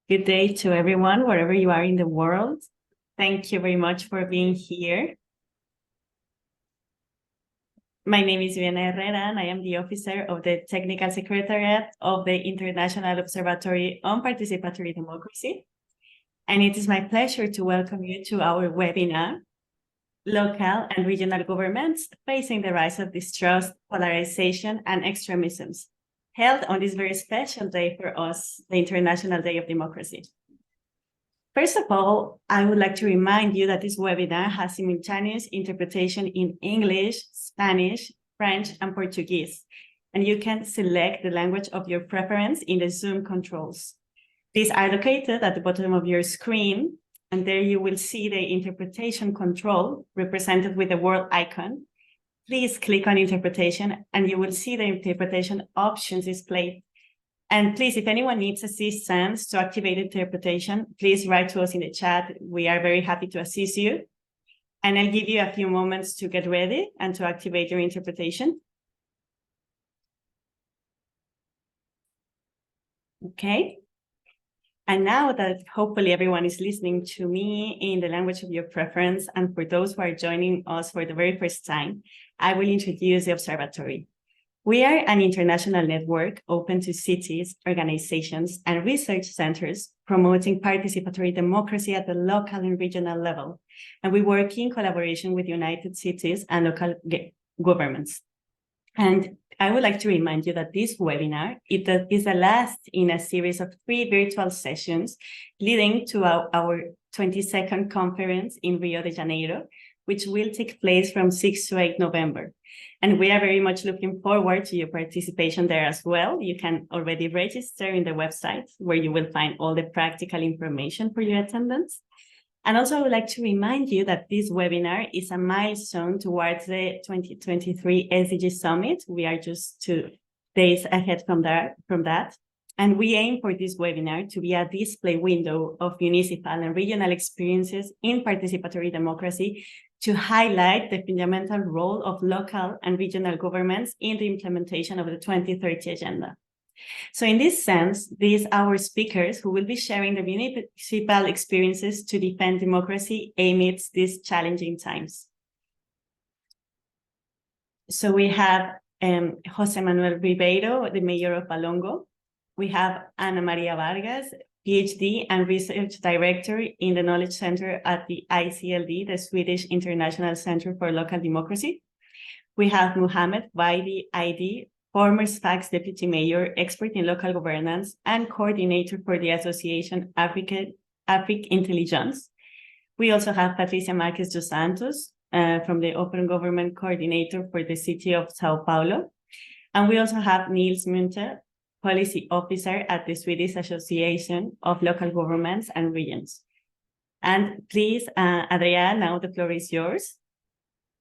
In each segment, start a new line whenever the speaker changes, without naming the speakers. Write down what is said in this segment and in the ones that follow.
Good day to everyone, wherever you are in the world. Thank you very much for being here. My name is Viviana Herrera, and I am the officer of the Technical Secretariat of the International Observatory on Participatory Democracy. And it is my pleasure to welcome you to our webinar, Local and Regional Governments Facing the Rise of Distrust, Polarization, and Extremisms, held on this very special day for us, the International Day of Democracy. First of all, I would like to remind you that this webinar has simultaneous interpretation in English, Spanish, French, and Portuguese, and you can select the language of your preference in the Zoom controls. These are located at the bottom of your screen, and there you will see the interpretation control represented with the world icon. Please click on interpretation and you will see the interpretation options displayed. And please, if anyone needs assistance to activate interpretation, please write to us in the chat. We are very happy to assist you. And I'll give you a few moments to get ready and to activate your interpretation. Okay. And now that hopefully everyone is listening to me in the language of your preference, and for those who are joining us for the very first time, I will introduce the observatory. We are an international network open to cities, organizations, and research centers promoting participatory democracy at the local and regional level. And we work in collaboration with United Cities and local governments. And I would like to remind you that this webinar is the last in a series of 3 virtual sessions leading to our 22nd conference in Rio de Janeiro, which will take place from 6 to 8 November. And we are very much looking forward to your participation there as well. You can already register in the website where you will find all the practical information for your attendance. And also I would like to remind you that this webinar is a milestone towards the 2023 SDG Summit. We are just 2 days ahead from that. And we aim for this webinar to be a display window of municipal and regional experiences in participatory democracy to highlight the fundamental role of local and regional governments in the implementation of the 2030 Agenda. So in this sense, these are our speakers who will be sharing the municipal experiences to defend democracy amidst these challenging times. So we have José Manuel Ribeiro, the mayor of Valongo. We have Ana Maria Vargas, PhD and Research Director in the Knowledge Center at the ICLD, the Swedish International Center for Local Democracy. We have Wajdi Aydi, former Sfax Deputy Mayor, expert in local governance, and coordinator for the Association Afrique Intelligence. We also have Patrícia Marques dos Santos, from the Open Government Coordinator for the city of Sao Paulo. And we also have Nils Munthe, Policy Officer at the Swedish Association of Local Governments and Regions. And please, Adriana, now the floor is yours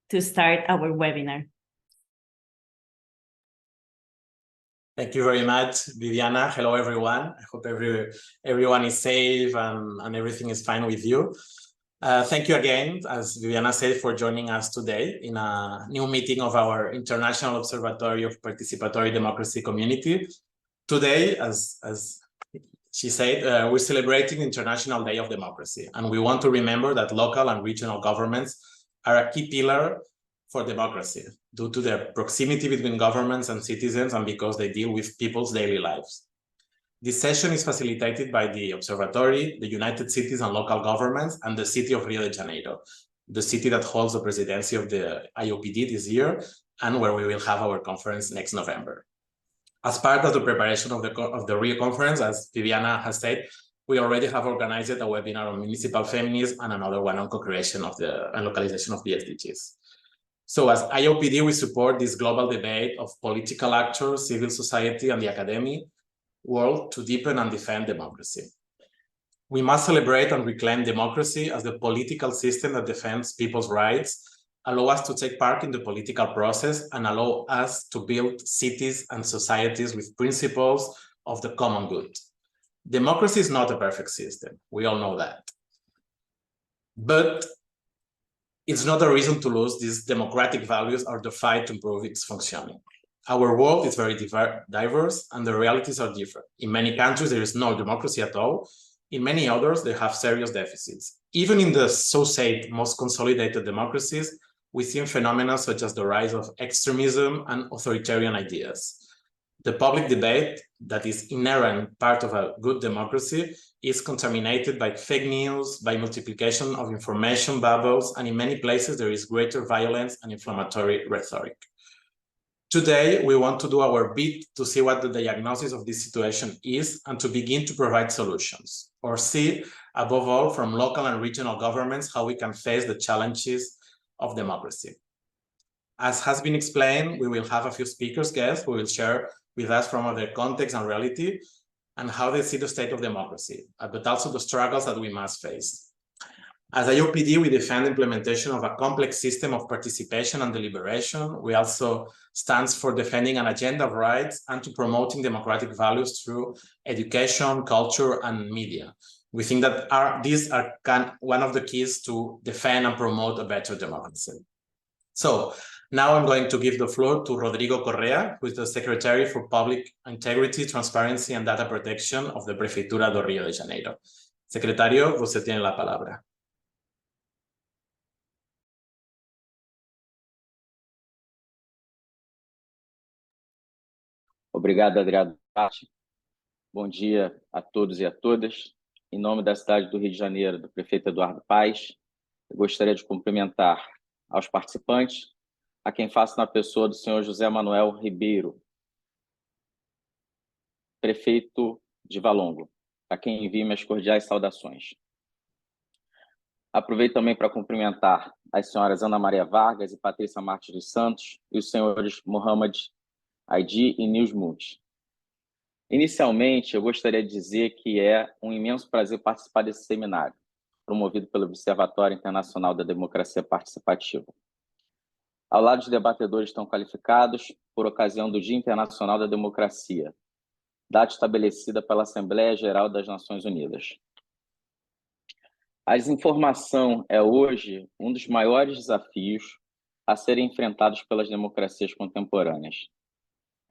to start our webinar.
Thank you very much, Viviana. Hello, everyone. I hope everyone is safe and everything is fine with you. Thank you again, as Viviana said, for joining us today in a new meeting of our International Observatory of Participatory Democracy community. Today, as she said, we're celebrating International Day of Democracy, and we want to remember that local and regional governments are a key pillar for democracy due to their proximity between governments and citizens and because they deal with people's daily lives. This session is facilitated by the Observatory, the United Cities and local governments, and the city of Rio de Janeiro, the city that holds the presidency of the IOPD this year and where we will have our conference next November. As part of the preparation of the Rio conference, as Viviana has said, we already have organized a webinar on municipal feminism and another one on co-creation of and localization of the SDGs. So as IOPD, we support this global debate of political actors, civil society, and the academic world to deepen and defend democracy. We must celebrate and reclaim democracy as the political system that defends people's rights, allow us to take part in the political process, and allow us to build cities and societies with principles of the common good. Democracy is not a perfect system. We all know that. But it's not a reason to lose these democratic values or the fight to improve its functioning. Our world is very diverse and the realities are different. In many countries, there is no democracy at all, In many others, they have serious deficits. Even in the so-said most consolidated democracies, we see phenomena such as the rise of extremism and authoritarian ideas. The public debate that is inherent part of a good democracy is contaminated by fake news, by multiplication of information bubbles, and in many places there is greater violence and inflammatory rhetoric. Today, we want to do our bit to see what the diagnosis of this situation is and to begin to provide solutions, or see, above all, from local and regional governments, how we can face the challenges of democracy. As has been explained, we will have a few speakers, guests, who will share with us from their context and reality and how they see the state of democracy, but also the struggles that we must face. As IOPD, we defend implementation of a complex system of participation and deliberation. We also stand for defending an agenda of rights and to promoting democratic values through education, culture, and media. We think that these are one of the keys to defend and promote a better democracy. So now I'm going to give the floor to Rodrigo Corrêa, who is the Secretary for Public Integrity, Transparency and Data Protection of the Prefeitura do Rio de Janeiro. Secretario, você tiene la palabra.
Obrigado, Adriano. Bom dia a todos e a todas. Em nome da cidade do Rio de Janeiro, do prefeito Eduardo Paes, eu gostaria de cumprimentar aos participantes, a quem faço na pessoa do senhor José Manuel Ribeiro, prefeito de Valongo, a quem envio minhas cordiais saudações. Aproveito também para cumprimentar as senhoras Ana Maria Vargas e Patrícia Marques dos Santos e os senhores Wajdi Aydi e Nils Munthe. Inicialmente, eu gostaria de dizer que é um imenso prazer participar desse seminário, promovido pelo Observatório Internacional da Democracia Participativa. Ao lado dos debatedores tão qualificados, por ocasião do Dia Internacional da Democracia, data estabelecida pela Assembleia Geral das Nações Unidas. A desinformação é hoje um dos maiores desafios a serem enfrentados pelas democracias contemporâneas.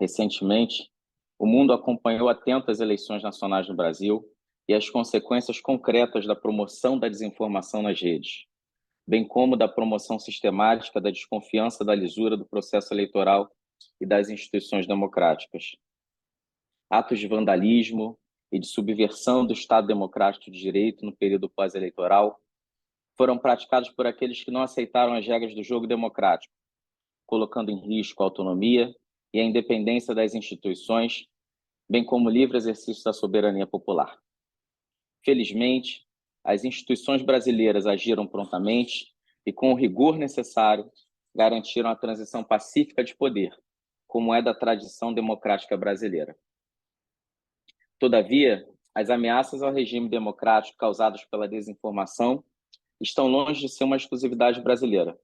Recentemente, o mundo acompanhou atento as eleições nacionais no Brasil e as consequências concretas da promoção da desinformação nas redes, bem como da promoção sistemática da desconfiança da lisura do processo eleitoral e das instituições democráticas. Atos de vandalismo e de subversão do Estado Democrático de Direito no período pós-eleitoral foram praticados por aqueles que não aceitaram as regras do jogo democrático, colocando em risco a autonomia e a independência das instituições, bem como o livre exercício da soberania popular. Felizmente, as instituições brasileiras agiram prontamente e, com o rigor necessário, garantiram a transição pacífica de poder, como é da tradição democrática brasileira. Todavia, as ameaças ao regime democrático causadas pela desinformação estão longe de ser uma exclusividade brasileira.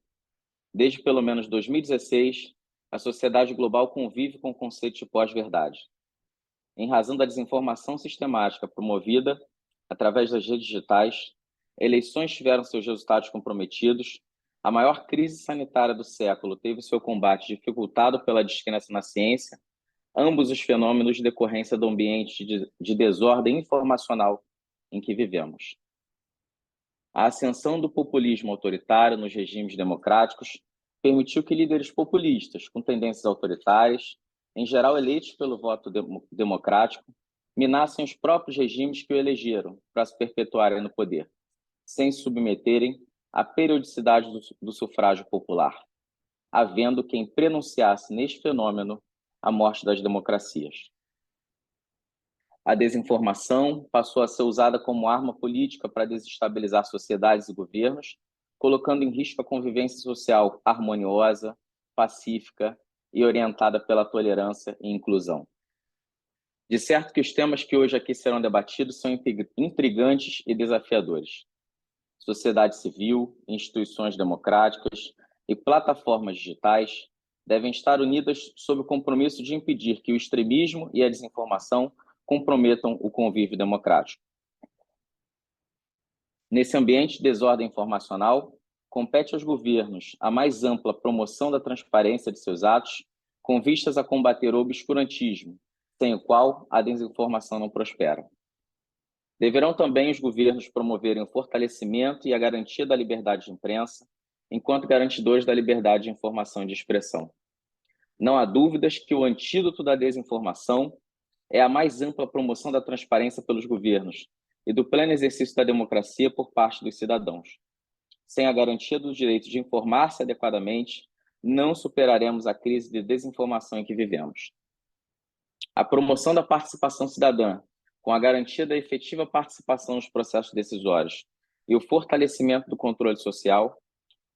Desde pelo menos 2016, a sociedade global convive com o conceito de pós-verdade. Em razão da desinformação sistemática promovida através das redes digitais, eleições tiveram seus resultados comprometidos, a maior crise sanitária do século teve seu combate dificultado pela descrença na ciência, ambos os fenômenos de decorrência do ambiente de desordem informacional em que vivemos. A ascensão do populismo autoritário nos regimes democráticos permitiu que líderes populistas com tendências autoritárias, em geral eleitos pelo voto democrático, minassem os próprios regimes que o elegeram para se perpetuarem no poder, sem se submeterem à periodicidade do sufrágio popular, havendo quem prenunciasse neste fenômeno a morte das democracias. A desinformação passou a ser usada como arma política para desestabilizar sociedades e governos, colocando em risco a convivência social harmoniosa, pacífica e orientada pela tolerância e inclusão. De certo que os temas que hoje aqui serão debatidos são intrigantes e desafiadores. Sociedade civil, instituições democráticas e plataformas digitais devem estar unidas sob o compromisso de impedir que o extremismo e a desinformação comprometam o convívio democrático. Nesse ambiente de desordem informacional, compete aos governos a mais ampla promoção da transparência de seus atos, com vistas a combater o obscurantismo, sem o qual a desinformação não prospera. Deverão também os governos promoverem o fortalecimento e a garantia da liberdade de imprensa, enquanto garantidores da liberdade de informação e de expressão. Não há dúvidas que o antídoto da desinformação é a mais ampla promoção da transparência pelos governos e do pleno exercício da democracia por parte dos cidadãos. Sem a garantia do direito de informar-se adequadamente, não superaremos a crise de desinformação em que vivemos. A promoção da participação cidadã, com a garantia da efetiva participação nos processos decisórios e o fortalecimento do controle social,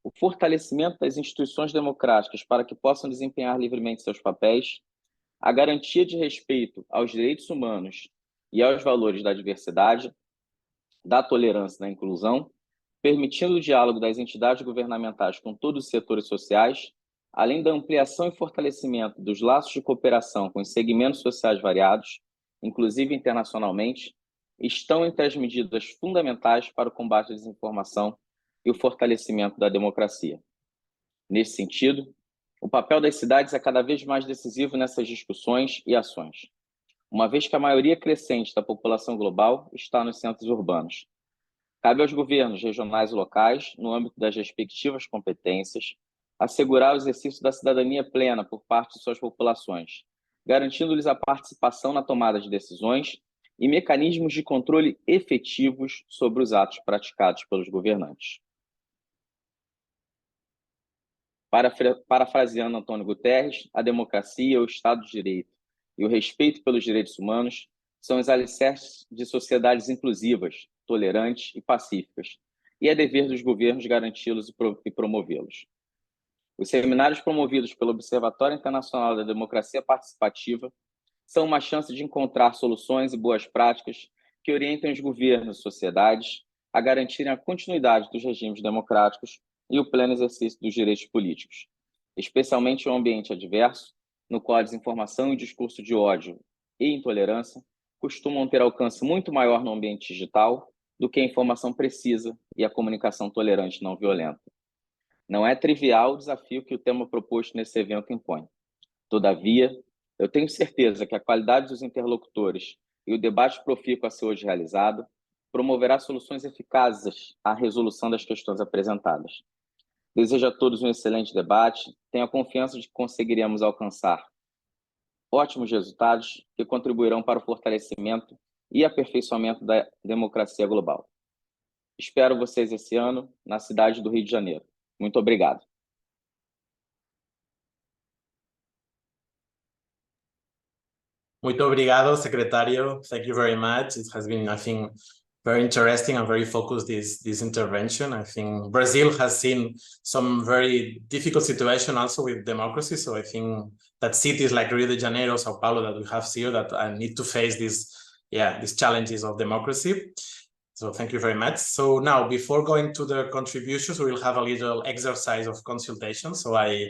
o fortalecimento das instituições democráticas para que possam desempenhar livremente seus papéis, a garantia de respeito aos direitos humanos e aos valores da diversidade, da tolerância e da inclusão, permitindo o diálogo das entidades governamentais com todos os setores sociais, além da ampliação e fortalecimento dos laços de cooperação com os segmentos sociais variados, inclusive internacionalmente, estão entre as medidas fundamentais para o combate à desinformação e o fortalecimento da democracia. Nesse sentido, o papel das cidades é cada vez mais decisivo nessas discussões e ações, uma vez que a maioria crescente da população global está nos centros urbanos. Cabe aos governos regionais e locais, no âmbito das respectivas competências, assegurar o exercício da cidadania plena por parte de suas populações, garantindo-lhes a participação na tomada de decisões e mecanismos de controle efetivos sobre os atos praticados pelos governantes. Parafraseando Antônio Guterres, a democracia, o Estado de Direito e o respeito pelos direitos humanos são os alicerces de sociedades inclusivas, tolerantes e pacíficas, e é dever dos governos garanti-los e promovê-los. Os seminários promovidos pelo Observatório Internacional da Democracia Participativa são uma chance de encontrar soluções e boas práticas que orientem os governos e sociedades a garantirem a continuidade dos regimes democráticos e o pleno exercício dos direitos políticos, especialmente em um ambiente adverso, no qual a desinformação e o discurso de ódio e intolerância costumam ter alcance muito maior no ambiente digital do que a informação precisa e a comunicação tolerante não violenta. Não é trivial o desafio que o tema proposto nesse evento impõe. Todavia, eu tenho certeza que a qualidade dos interlocutores e o debate profícuo a ser hoje realizado promoverá soluções eficazes à resolução das questões apresentadas. Desejo a todos um excelente debate, tenho a confiança de que conseguiremos alcançar ótimos resultados que contribuirão para o fortalecimento e aperfeiçoamento da democracia global. Espero vocês esse ano na cidade do Rio de Janeiro. Muito obrigado.
Muito obrigado, Secretario. Thank you very much. It has been, I think, very interesting and very focused, this intervention. I think Brazil has seen some very difficult situation also with democracy. So I think that cities like Rio de Janeiro, Sao Paulo that we have here that need to face these challenges of democracy. So thank you very much. So now, before going to the contributions, we will have a little exercise of consultation. So I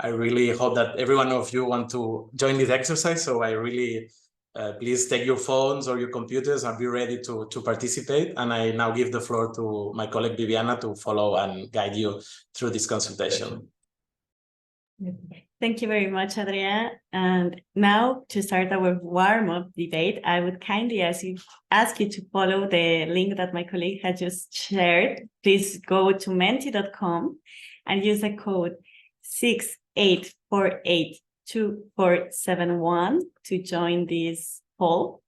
really hope that every one of you want to join this exercise. So I really, please take your phones or your computers and be ready to participate. And I now give the floor to my colleague Viviana to follow and guide you through this consultation.
Thank you very much, Adrián. And now to start our warm-up debate, I would kindly ask you to follow the link that my colleague had just shared. Please go to menti.com and use the code 68482471 to join this poll.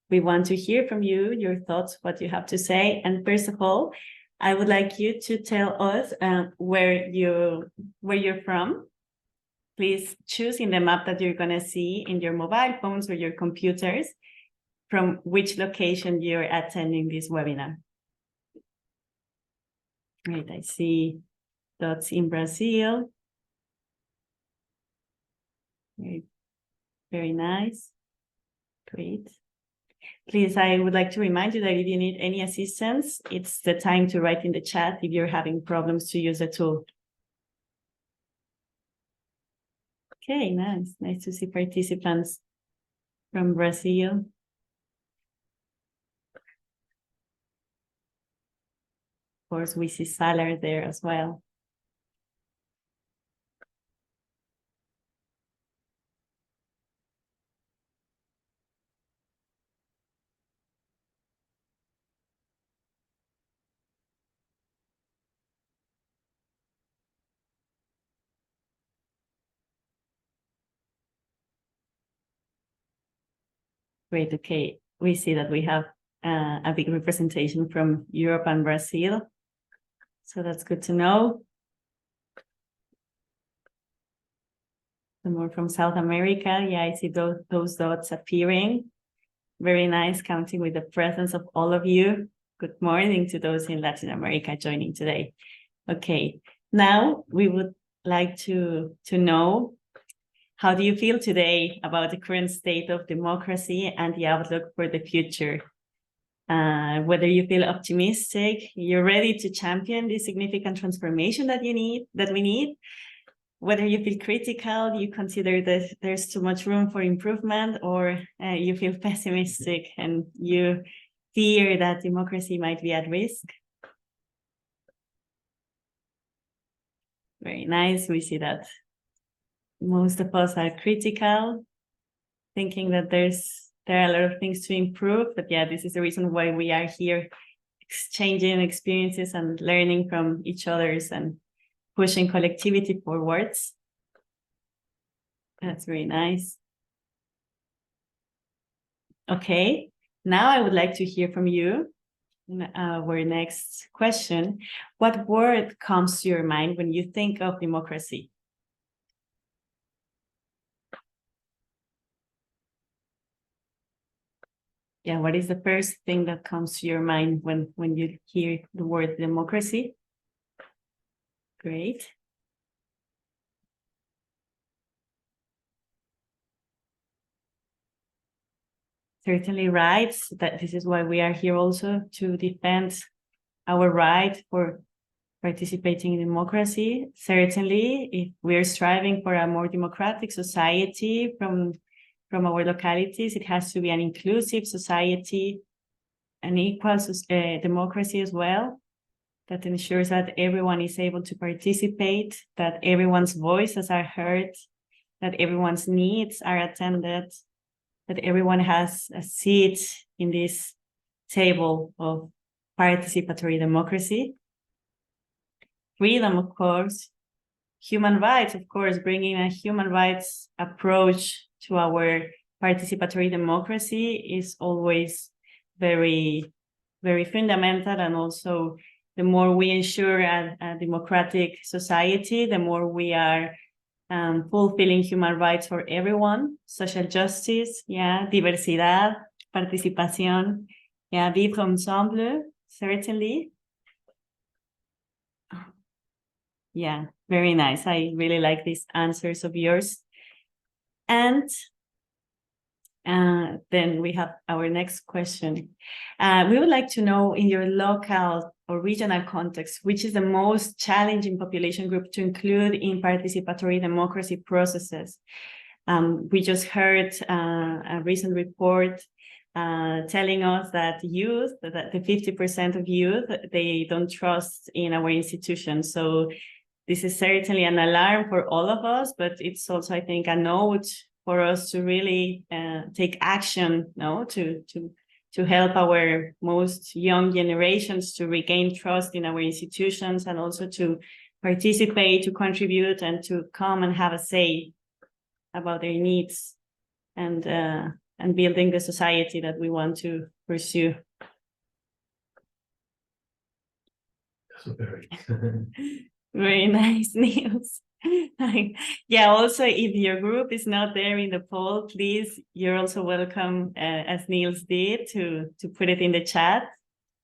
We want to hear from you, your thoughts, what you have to say. And first of all, I would like you to tell us where you're from. Please choose in the map that you're going to see in your mobile phones or your computers from which location you're attending this webinar. Right, I see dots in Brazil. Very nice. Great. Please, I would like to remind you that if you need any assistance, it's the time to write in the chat if you're having problems to use the tool. Okay, nice. Nice to see participants from Brazil. Of course, we see SALAR there as well. Great. Okay. We see that we have a big representation from Europe and Brazil. So that's good to know. Some more from South America. Yeah, I see those dots appearing. Very nice, counting with the presence of all of you. Good morning to those in Latin America joining today. Okay, now we would like to know, how do you feel today about the current state of democracy and the outlook for the future? Whether you feel optimistic, you're ready to champion the significant transformation that we need, whether you feel critical, you consider that there's too much room for improvement, or you feel pessimistic and you fear that democracy might be at risk. Very nice. We see that most of us are critical, thinking that there are a lot of things to improve. But yeah, this is the reason why we are here, exchanging experiences and learning from each other's and pushing collectivity forwards. That's very nice. Okay, now I would like to hear from you. Our next question: what word comes to your mind when you think of democracy? Yeah, what is the first thing that comes to your mind when you hear the word democracy? Great. Certainly rights. That this is why we are here also, to defend our right for participating in democracy. Certainly, if we're striving for a more democratic society from our localities, it has to be an inclusive society, an equal democracy as well, that ensures that everyone is able to participate, that everyone's voices are heard, that everyone's needs are attended, that everyone has a seat in this table of participatory democracy. Freedom, of course. Human rights, of course, bringing a human rights approach to our participatory democracy is always very, very fundamental. And also, the more we ensure a democratic society, the more we are fulfilling human rights for everyone, social justice, yeah, diversidad, participación, yeah, vivre ensemble, certainly. Yeah, very nice. I really like these answers of yours. And then we have our next question. We would like to know, in your local or regional context, which is the most challenging population group to include in participatory democracy processes? We just heard a recent report telling us that youth, that the 50% of youth, they don't trust in our institutions. So this is certainly an alarm for all of us, but it's also, I think, a note for us to really take action, to help our most young generations to regain trust in our institutions, and also to participate, to contribute, and to come and have a say about their needs, and building the society that we want to pursue. Very nice, Nils. Yeah, also, if your group is not there in the poll, please, you're also welcome, as Nils did, to put it in the chat.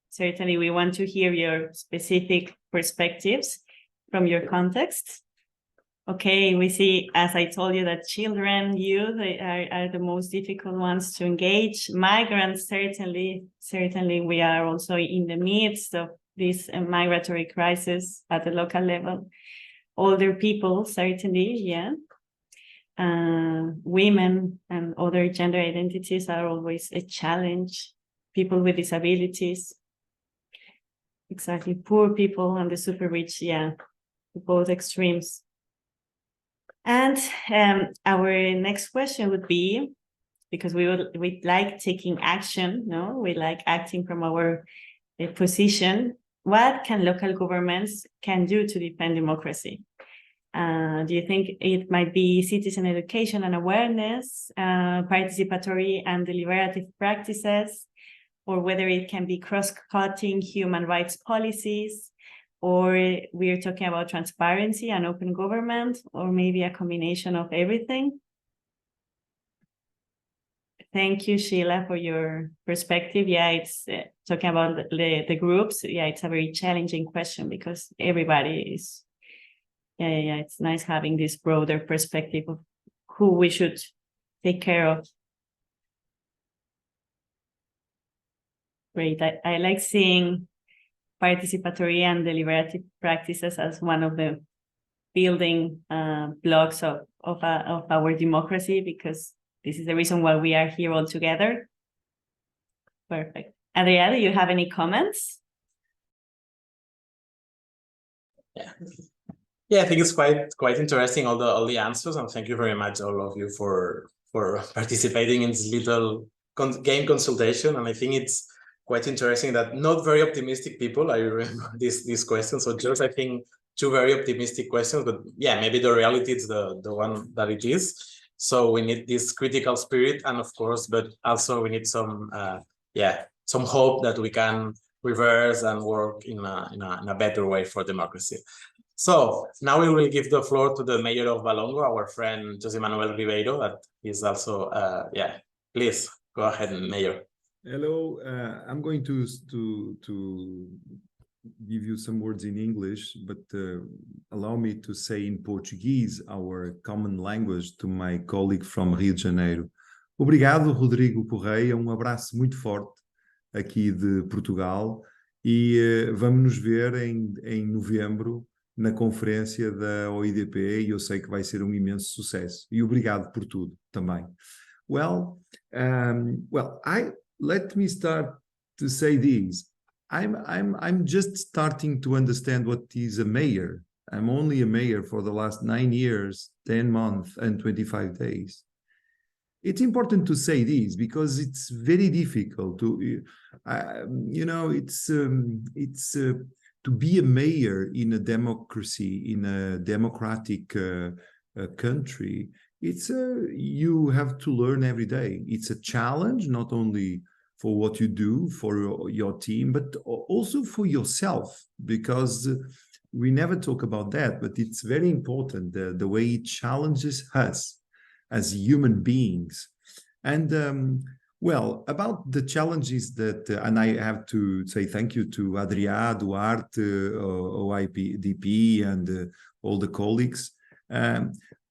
Certainly, we want to hear your specific perspectives from your context. Okay, we see, as I told you, that children, youth are the most difficult ones to engage. Migrants, certainly, we are also in the midst of this migratory crisis at the local level. Older people, certainly, yeah. Women and other gender identities are always a challenge. People with disabilities, exactly. Poor people and the super rich, yeah, both extremes. And our next question would be, because we like taking action, no? We like acting from our position. What can local governments can do to defend democracy? Do you think it might be citizen education and awareness, participatory and deliberative practices, or whether it can be cross-cutting human rights policies, or we're talking about transparency and open government, or maybe a combination of everything? Thank you, Sheila, for your perspective. Yeah, it's talking about the groups. Yeah, it's a very challenging question because everybody is, yeah, it's nice having this broader perspective of who we should take care of. Great. I like seeing participatory and deliberative practices as one of the building blocks of our democracy, because this is the reason why we are here all together. Perfect. Adriana, do you have any comments?
Yeah, I think it's quite interesting, all the answers, and thank you very much, all of you, for participating in this little game consultation. And I think it's quite interesting that not very optimistic people, I remember these questions. So just, I think, two very optimistic questions, but yeah, maybe the reality is the one that it is. So we need this critical spirit, and of course, but also we need some some hope that we can reverse and work in a better way for democracy. So now we will give the floor to the mayor of Valongo, our friend José Manuel Ribeiro, that is also please go ahead, Mayor.
Hello, I'm going to give you some words in English, but allow me to say in Portuguese, our common language, to my colleague from Rio de Janeiro. Obrigado, Rodrigo Corrêa, abraço muito forte aqui de Portugal, e vamos nos ver em novembro na conferência da OIDP, e eu sei que vai ser um imenso sucesso. E obrigado por tudo também. Well, let me start to say this. I'm just starting to understand what is a mayor. I'm only a mayor for the last 9 years, 10 months, and 25 days. It's important to say this because it's very difficult to, to be a mayor in a democracy, in a democratic country. It's you have to learn every day. It's a challenge, not only for what you do for your team, but also for yourself, because we never talk about that, but it's very important, the way it challenges us as human beings. And well, about the challenges that, and I have to say thank you to Adrià, Duarte, IOPD, and all the colleagues.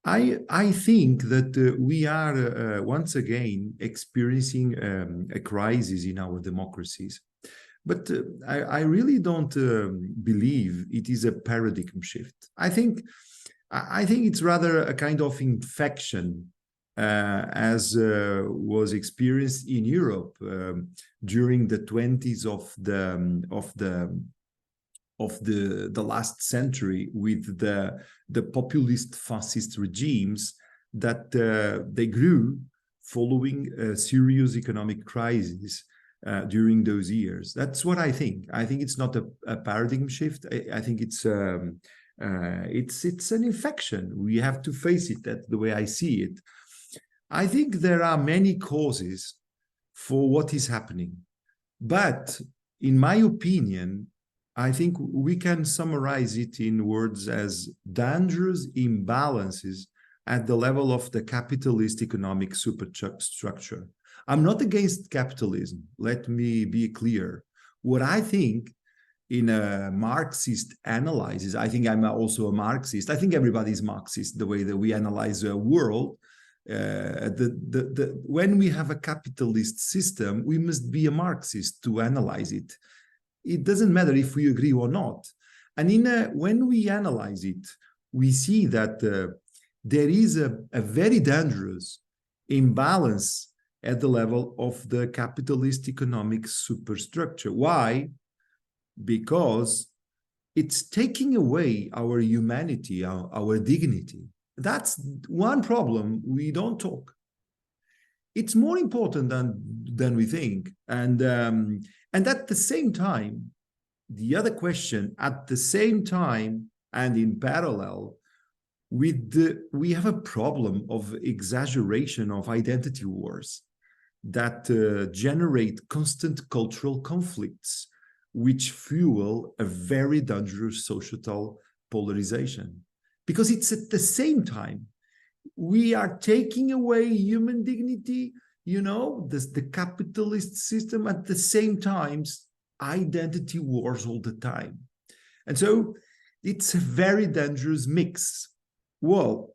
I think that we are once again experiencing a crisis in our democracies. But I really don't believe it is a paradigm shift. I think it's rather a kind of infection, as was experienced in Europe during the 20s of the last century, with the populist fascist regimes that they grew following a serious economic crisis during those years. That's what I think. I think it's not a paradigm shift. I think it's an infection. We have to face it. That's the way I see it. I think there are many causes for what is happening, but in my opinion, I think we can summarize it in words as dangerous imbalances at the level of the capitalist economic superstructure. I'm not against capitalism. Let me be clear. What I think in a Marxist analysis, I think I'm also a Marxist. I think everybody's Marxist, the way that we analyze the world. When we have a capitalist system, we must be a Marxist to analyze it. It doesn't matter if we agree or not. And when we analyze it, we see that there is a very dangerous imbalance at the level of the capitalist economic superstructure. Why? Because it's taking away our humanity, our dignity. That's one problem we don't talk. It's more important than we think. And at the same time, the other question, at the same time and in parallel, we have a problem of exaggeration of identity wars that generate constant cultural conflicts, which fuel a very dangerous societal polarization. Because it's at the same time, we are taking away human dignity, you know, the capitalist system, at the same time, identity wars all the time. And so it's a very dangerous mix. Well,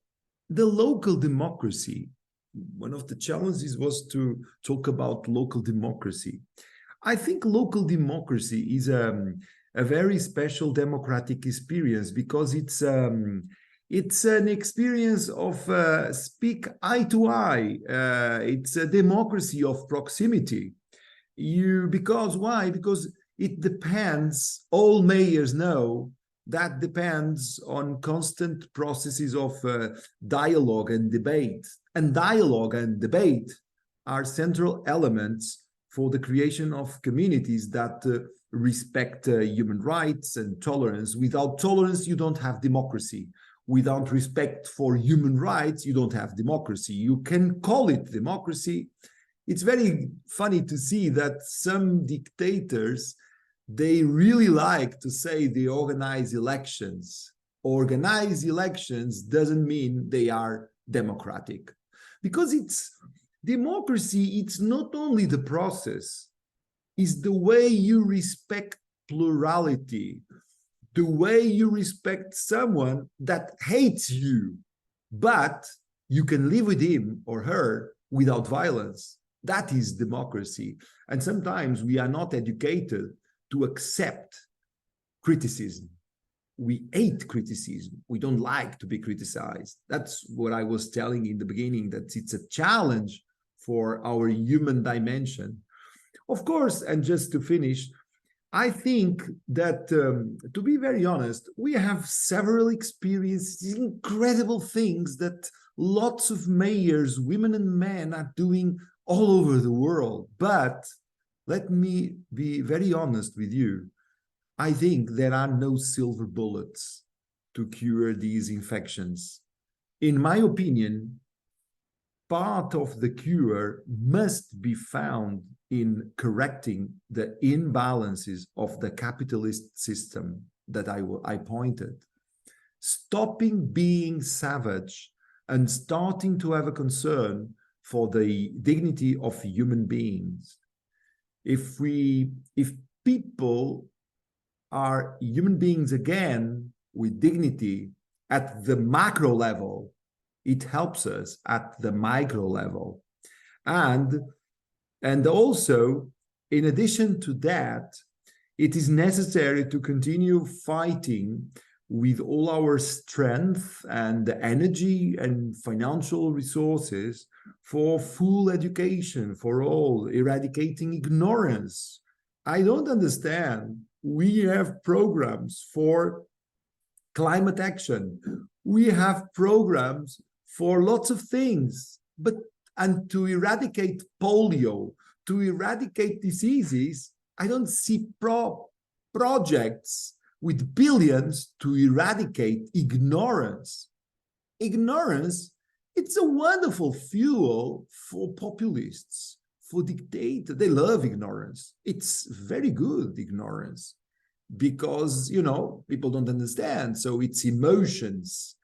the local democracy, one of the challenges was to talk about local democracy. I think local democracy is a very special democratic experience because it's an experience of speak eye to eye. It's a democracy of proximity. Because why? Because it depends, all mayors know, that depends on constant processes of dialogue and debate. And dialogue and debate are central elements for the creation of communities that respect human rights and tolerance. Without tolerance, you don't have democracy. Without respect for human rights, you don't have democracy. You can call it democracy. It's very funny to see that some dictators, they really like to say they organize elections. Organize elections doesn't mean they are democratic. Because it's democracy, it's not only the process, it's the way you respect plurality, the way you respect someone that hates you, but you can live with him or her without violence. That is democracy. And sometimes we are not educated to accept criticism. We hate criticism. We don't like to be criticized. That's what I was telling in the beginning, that it's a challenge for our human dimension. Of course, and just to finish, I think that, to be very honest, we have several experiences, incredible things that lots of mayors, women and men, are doing all over the world. But let me be very honest with you. I think there are no silver bullets to cure these infections. In my opinion, part of the cure must be found in correcting the imbalances of the capitalist system that I pointed. Stopping being savage and starting to have a concern for the dignity of human beings. If people are human beings again with dignity at the macro level, it helps us at the micro level. And also, in addition to that, it is necessary to continue fighting with all our strength and energy and financial resources for full education for all, eradicating ignorance. I don't understand. We have programs for climate action. We have programs for lots of things, and to eradicate polio, to eradicate diseases, I don't see projects with billions to eradicate ignorance. Ignorance, it's a wonderful fuel for populists, for dictators. They love ignorance. It's very good, ignorance, because, you know, people don't understand. So it's emotions.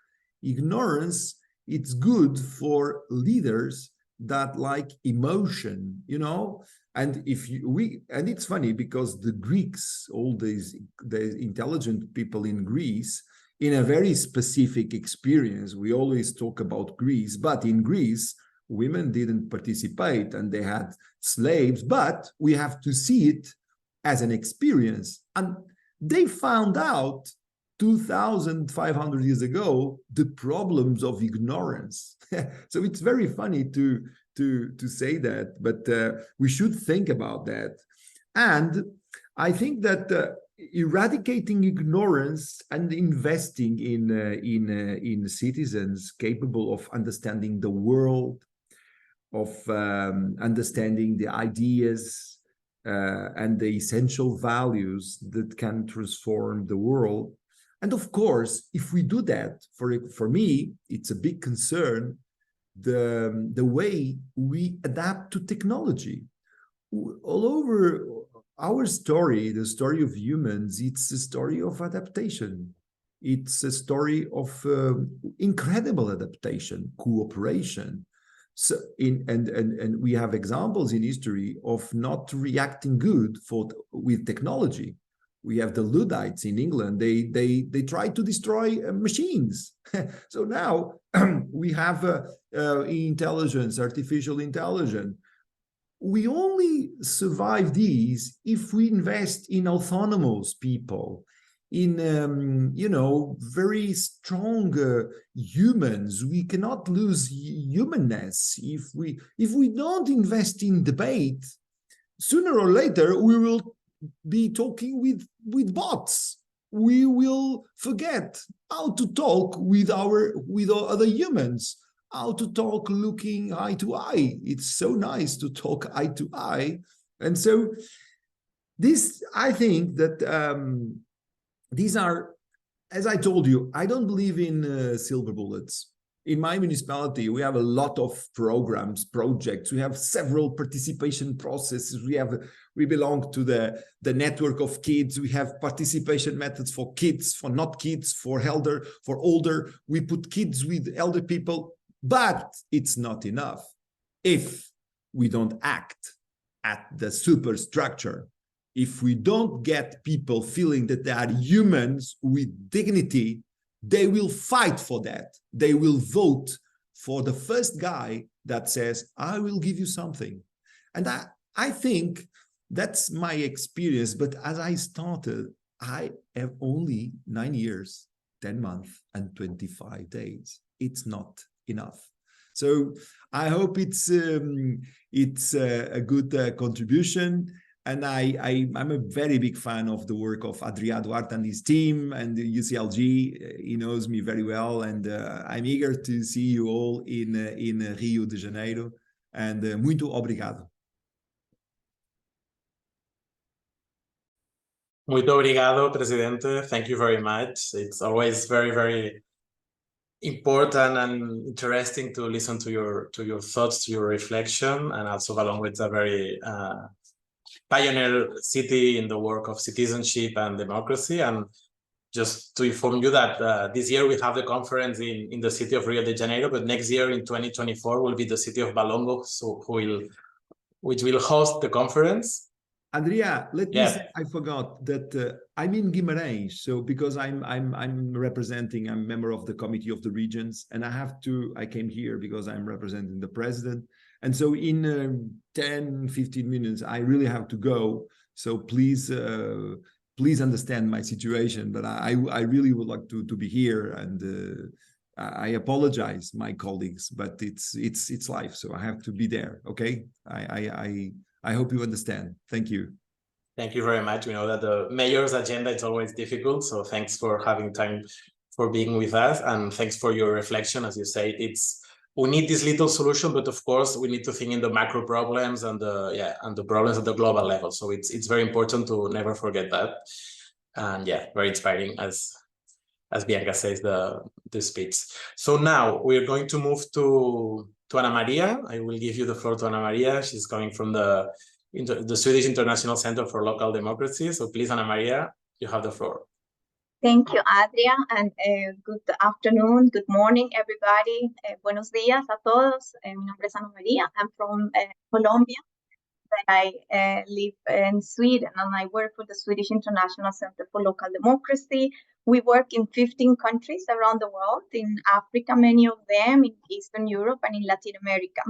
Ignorance, it's good for leaders that like emotion, you know. And and it's funny because the Greeks, all the intelligent people in Greece, in a very specific experience, we always talk about Greece, but in Greece, women didn't participate and they had slaves, but we have to see it as an experience. And they found out 2,500 years ago the problems of ignorance. So it's very funny to say that, but we should think about that. And I think that eradicating ignorance and investing in citizens capable of understanding the world, of understanding the ideas and the essential values that can transform the world, And of course, if we do that, for me, it's a big concern, the way we adapt to technology. All over our story, the story of humans, it's a story of adaptation. It's a story of incredible adaptation, cooperation. So and we have examples in history of not reacting good with technology. We have the Luddites in England. They tried to destroy machines. So now we have intelligence, artificial intelligence. We only survive these if we invest in autonomous people, in very strong humans. We cannot lose humanness if we don't invest in debate. Sooner or later, we will be talking with bots. We will forget how to talk with other humans, how to talk looking eye to eye. It's so nice to talk eye to eye. And so this, I think that these are, as I told you, I don't believe in silver bullets. In my municipality, we have a lot of programs, projects. We have several participation processes. We belong to the network of kids. We have participation methods for kids, for not kids, for elder, for older. We put kids with elder people, but it's not enough if we don't act at the superstructure. If we don't get people feeling that they are humans with dignity, they will fight for that. They will vote for the first guy that says, I will give you something. And I think that's my experience. But as I started, I have only 9 years, 10 months, and 25 days. It's not enough. So I hope it's a good contribution. And I'm a very big fan of the work of Adrià Duarte and his team and the UCLG. He knows me very well, and I'm eager to see you all in Rio de Janeiro. And muito obrigado.
Muito obrigado, Presidente. Thank you very much. It's always very, very important and interesting to listen to your thoughts, to your reflection, and also Valongo, it's a very pioneer city in the work of citizenship and democracy. And just to inform you that this year we have the conference in the city of Rio de Janeiro, but next year in 2024 will be the city of Valongo, so which will host the conference.
Andrea, let me say, I forgot that I'm in Guimarães, so because I'm representing, I'm a member of the Committee of the Regions, and I came here because I'm representing the president. And so in 10, 15 minutes, I really have to go. So please understand my situation, but I really would like to be here. And I apologize, my colleagues, but it's life. So I have to be there. Okay. I hope you understand. Thank you.
Thank you very much. We know that the mayor's agenda is always difficult. So thanks for having time for being with us. And thanks for your reflection. As you say, we need this little solution, but of course we need to think in the macro problems and the problems at the global level. So it's very important to never forget that. And very inspiring, as Bianca says, the speech. So now we're going to move to Ana Maria. I will give you the floor to Ana Maria. She's coming from the Swedish International Center for Local Democracy. So please, Ana Maria, you have the floor.
Thank you, Adria, and good afternoon, good morning, everybody. Buenos días a todos. Mi nombre es Ana Maria. I'm from Colombia, but I live in Sweden, and I work for the Swedish International Center for Local Democracy. We work in 15 countries around the world, in Africa, many of them, in Eastern Europe, and in Latin America.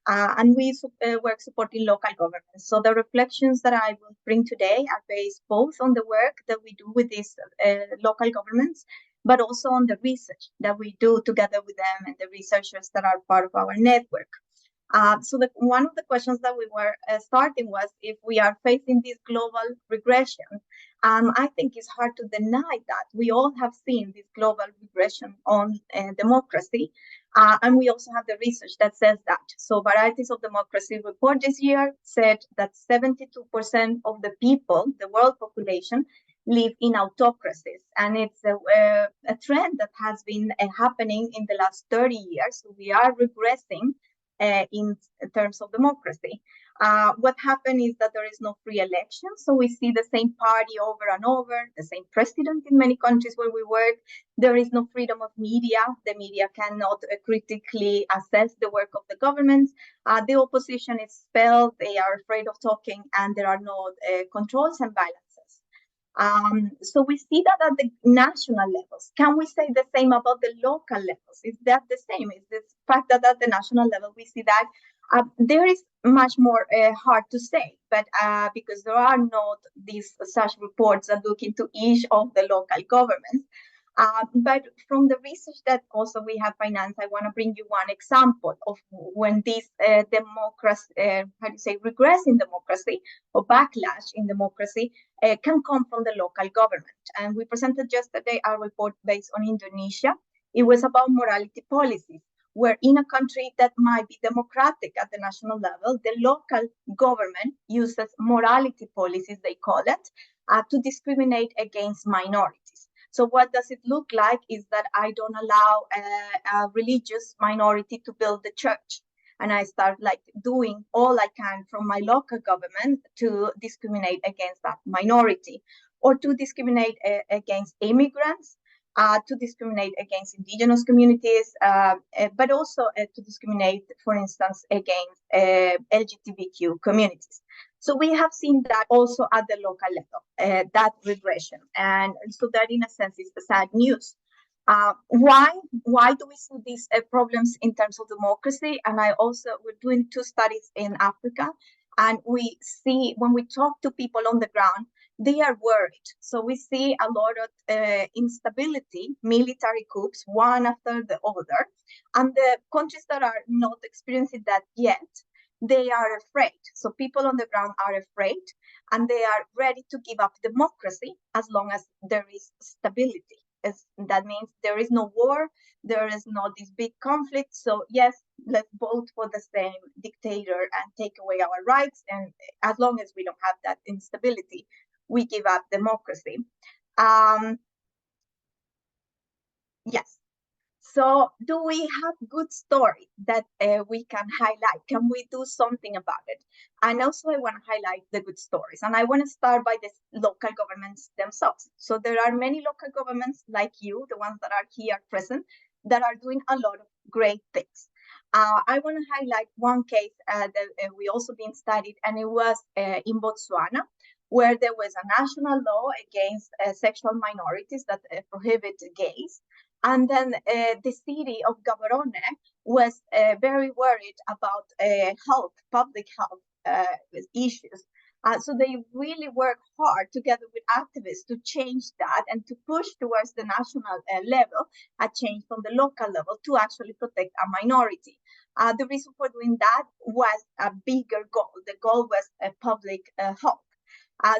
And we work supporting local governments. So the reflections that I will bring today are based both on the work that we do with these local governments, but also on the research that we do together with them and the researchers that are part of our network. So one of the questions that we were starting was if we are facing this global regression. I think it's hard to deny that. We all have seen this global regression on democracy. And we also have the research that says that. So Varieties of Democracy report this year said that 72% of the people, the world population, live in autocracies. And it's a trend that has been happening in the last 30 years. So we are regressing in terms of democracy. What happened is that there is no free election. So we see the same party over and over, the same president in many countries where we work. There is no freedom of media. The media cannot critically assess the work of the government. The opposition is expelled. They are afraid of talking, and there are no controls and balances. So we see that at the national levels. Can we say the same about the local levels? Is that the same? Is the fact that at the national level we see that there is much more hard to say, but because there are not these such reports that look into each of the local governments. But from the research that also we have financed, I want to bring you one example of when this democracy, regress in democracy or backlash in democracy can come from the local government. And we presented yesterday a report based on Indonesia. It was about morality policies, where in a country that might be democratic at the national level, the local government uses morality policies, they call it, to discriminate against minorities. So what does it look like is that I don't allow a religious minority to build the church. And I start like doing all I can from my local government to discriminate against that minority, or to discriminate against immigrants, to discriminate against indigenous communities, but also to discriminate, for instance, against LGBTQ communities. So we have seen that also at the local level, that regression. And so that in a sense is the sad news. Why do we see these problems in terms of democracy? And we're doing 2 studies in Africa, and we see when we talk to people on the ground, they are worried. So we see a lot of instability, military coups, one after the other. And the countries that are not experiencing that yet, they are afraid. So people on the ground are afraid, and they are ready to give up democracy as long as there is stability. That means there is no war, there is not this big conflict. So yes, let's vote for the same dictator and take away our rights. And as long as we don't have that instability, we give up democracy. Yes. So do we have good stories that we can highlight? Can we do something about it? And also I want to highlight the good stories. And I want to start by the local governments themselves. So there are many local governments like you, the ones that are here present, that are doing a lot of great things. I want to highlight one case that we also been studied, and it was in Botswana, where there was a national law against sexual minorities that prohibit gays. And then the city of Gaborone was very worried about public health issues. So they really worked hard together with activists to change that and to push towards the national level, a change from the local level to actually protect a minority. The reason for doing that was a bigger goal. The goal was public health.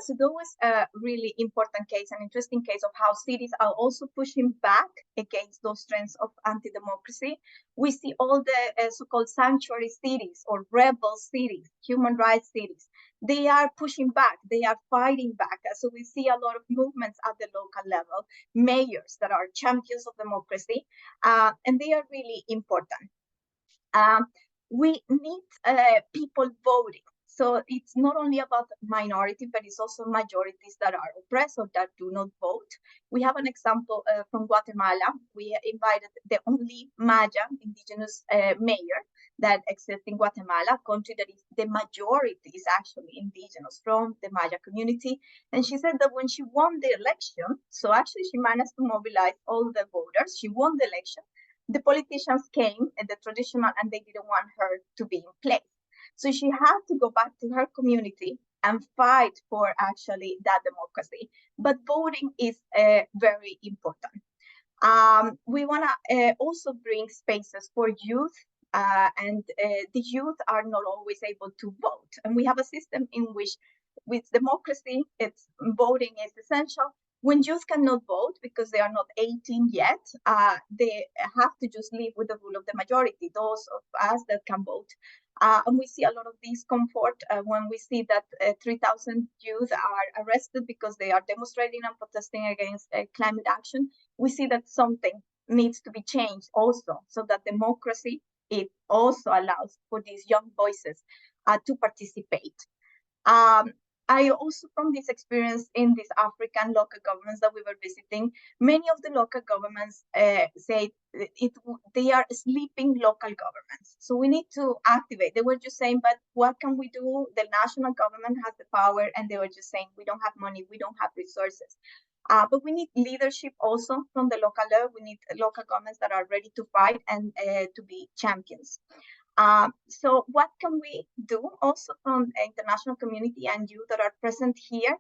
So that was a really important case, an interesting case of how cities are also pushing back against those trends of anti-democracy. We see all the so-called sanctuary cities or rebel cities, human rights cities. They are pushing back, they are fighting back. So we see a lot of movements at the local level, mayors that are champions of democracy, and they are really important. We need people voting. So it's not only about minority, but it's also majorities that are oppressed or that do not vote. We have an example from Guatemala. We invited the only Maya indigenous mayor that exists in Guatemala, a country that is the majority is actually indigenous from the Maya community. And she said that when she won the election, so actually she managed to mobilize all the voters. She won the election. The politicians came and the traditional, and they didn't want her to be in place. So she had to go back to her community and fight for actually that democracy. But voting is very important. We want to also bring spaces for youth, and the youth are not always able to vote. And we have a system in which, with democracy, voting is essential. When youth cannot vote because they are not 18 yet, they have to just live with the rule of the majority, those of us that can vote. And we see a lot of discomfort when we see that 3,000 youth are arrested because they are demonstrating and protesting against climate action. We see that something needs to be changed also, so that democracy, it also allows for these young voices to participate. I also, from this experience in these African local governments that we were visiting, many of the local governments say they are sleeping local governments. So we need to activate. They were just saying, but what can we do? The national government has the power, and they were just saying, we don't have money, we don't have resources. But we need leadership also from the local level. We need local governments that are ready to fight and to be champions. So what can we do also from the international community and you that are present here?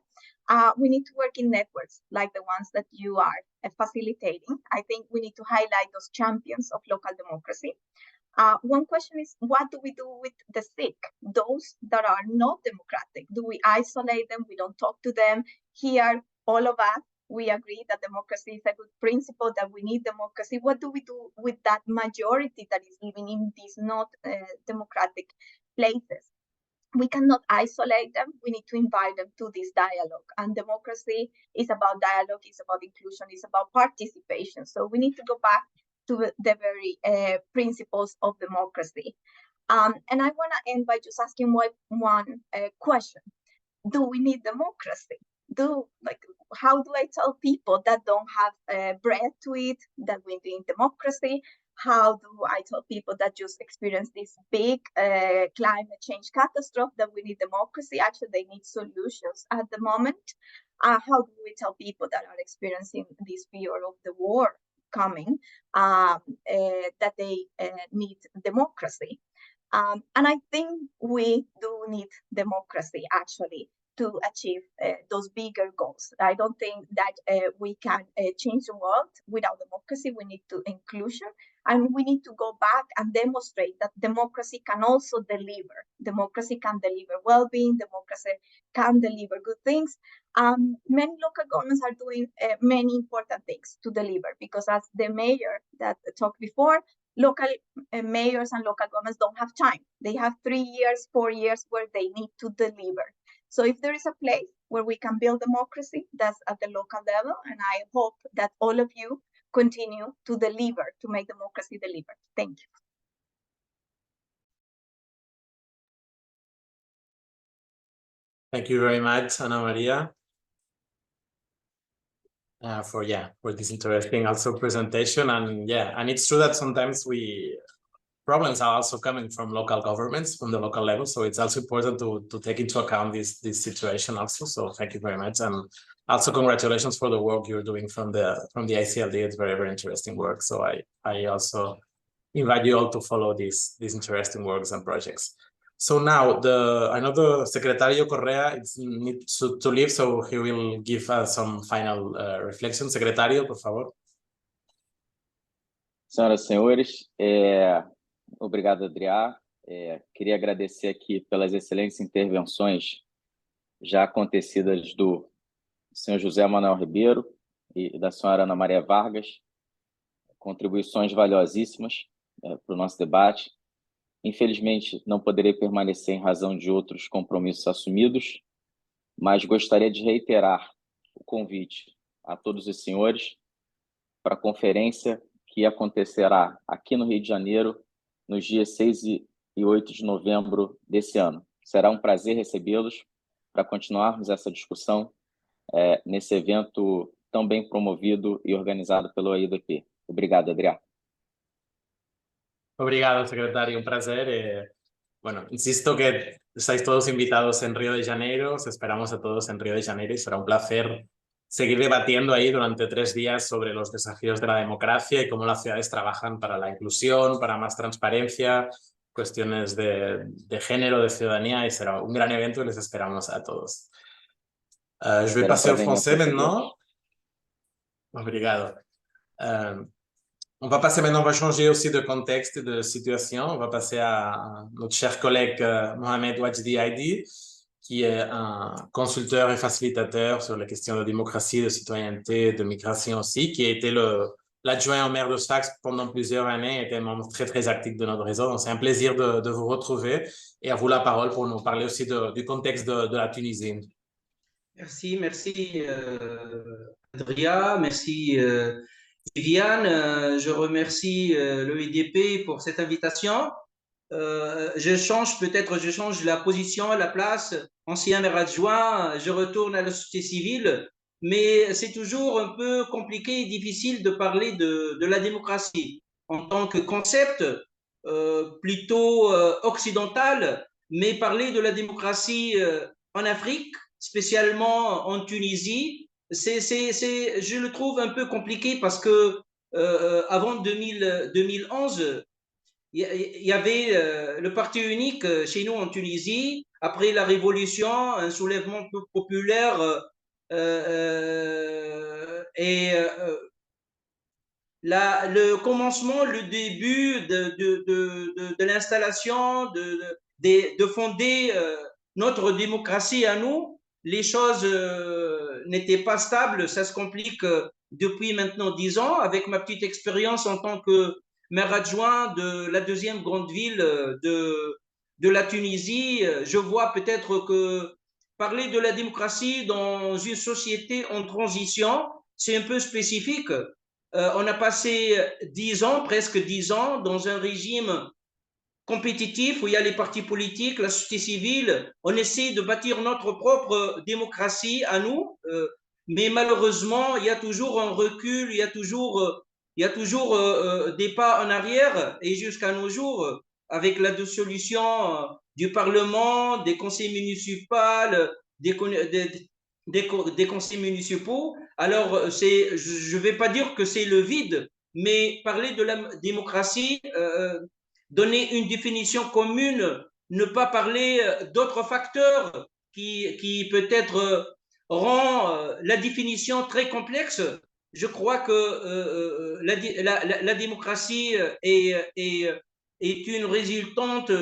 We need to work in networks like the ones that you are facilitating. I think we need to highlight those champions of local democracy. One question is, what do we do with the sick, those that are not democratic? Do we isolate them? We don't talk to them. Here, all of us, we agree that democracy is a good principle, that we need democracy. What do we do with that majority that is living in these not democratic places? We cannot isolate them. We need to invite them to this dialogue. And democracy is about dialogue, it's about inclusion, it's about participation. So we need to go back to the very principles of democracy. And I want to end by just asking one question. Do we need democracy? How do I tell people that don't have bread to eat that we need democracy? How do I tell people that just experience this big climate change catastrophe that we need democracy? Actually, they need solutions at the moment. How do we tell people that are experiencing this fear of the war coming that they need democracy? And I think we do need democracy, actually, to achieve those bigger goals. I don't think that we can change the world without democracy. We need to inclusion, and we need to go back and demonstrate that democracy can also deliver. Democracy can deliver well-being. Democracy can deliver good things. Many local governments are doing many important things to deliver, because as the mayor that talked before, local mayors and local governments don't have time. They have 3 years, 4 years where they need to deliver. So if there is a place where we can build democracy, that's at the local level. And I hope that all of you continue to deliver, to make democracy deliver. Thank you.
Thank you very much, Ana Maria, for this interesting also presentation. And it's true that sometimes problems are also coming from local governments, from the local level. So it's also important to take into account this situation also. So thank you very much. And also congratulations for the work you're doing from the ICLD. It's very, very interesting work. So I also invite you all to follow these interesting works and projects. So now I know the Secretario Corrêa needs to leave, so he will give us some final reflections. Secretario, por favor.
Senhoras e senhores, obrigado, Adriá. Queria agradecer aqui pelas excelentes intervenções já acontecidas do senhor José Manuel Ribeiro e da senhora Ana Maria Vargas, contribuições valiosíssimas para o nosso debate. Infelizmente, não poderei permanecer em razão de outros compromissos assumidos, mas gostaria de reiterar o convite a todos os senhores para a conferência que acontecerá aqui no Rio de Janeiro, nos dias 6 e 8 de novembro desse ano. Será um prazer recebê-los para continuarmos essa discussão nesse evento tão bem promovido e organizado pelo IOPD. Obrigado, Adriá.
Obrigado, secretario, un prazer. Bueno, insisto que estáis todos invitados en Río de Janeiro, os esperamos a todos en Río de Janeiro y será un placer seguir debatiendo ahí durante 3 días sobre los desafíos de la democracia y cómo las ciudades trabajan para la inclusión, para más transparencia, cuestiones de género, de ciudadanía, y será un gran evento y les esperamos a todos. Je vais passer au français maintenant. Obrigado. On va passer maintenant, on va changer aussi de contexte et de situation. On va passer à notre cher collègue Mohamed Wajdi Aydi, qui est un consulteur et facilitateur sur les questions de démocratie, de citoyenneté, de migration aussi, qui a été le l'adjoint au maire de Sfax pendant plusieurs années, était un membre très, très actif de notre réseau. Donc, c'est un plaisir de vous retrouver et à vous la parole pour nous parler aussi du contexte de la Tunisie.
Merci Adria, merci Viviane. Je remercie le IDP pour cette invitation. Je change la position, la place, ancien maire adjoint, je retourne à la société civile, mais c'est toujours un peu compliqué et difficile de parler de la démocratie en tant que concept plutôt occidental, mais parler de la démocratie en Afrique, spécialement en Tunisie, je le trouve un peu compliqué parce que avant 2011, il y avait le parti unique chez nous en Tunisie. Après la révolution, un soulèvement populaire le commencement, le début de l'installation, de fonder notre démocratie à nous, les choses n'étaient pas stables, ça se complique depuis maintenant 10 ans. Avec ma petite expérience en tant que maire adjoint de la deuxième grande ville de la Tunisie, je vois peut-être que parler de la démocratie dans une société en transition, c'est un peu spécifique. On a passé 10 ans, presque 10 ans, dans un régime compétitif où il y a les partis politiques, la société civile. On essaie de bâtir notre propre démocratie à nous, mais malheureusement, il y a toujours un recul, il y a toujours des pas en arrière, et jusqu'à nos jours, avec la dissolution du Parlement, des conseils municipaux, des conseils municipaux. Alors, je ne vais pas dire que c'est le vide, mais parler de la démocratie, donner une définition commune, ne pas parler d'autres facteurs qui peut-être rend la définition très complexe. Je crois que la démocratie est une résultante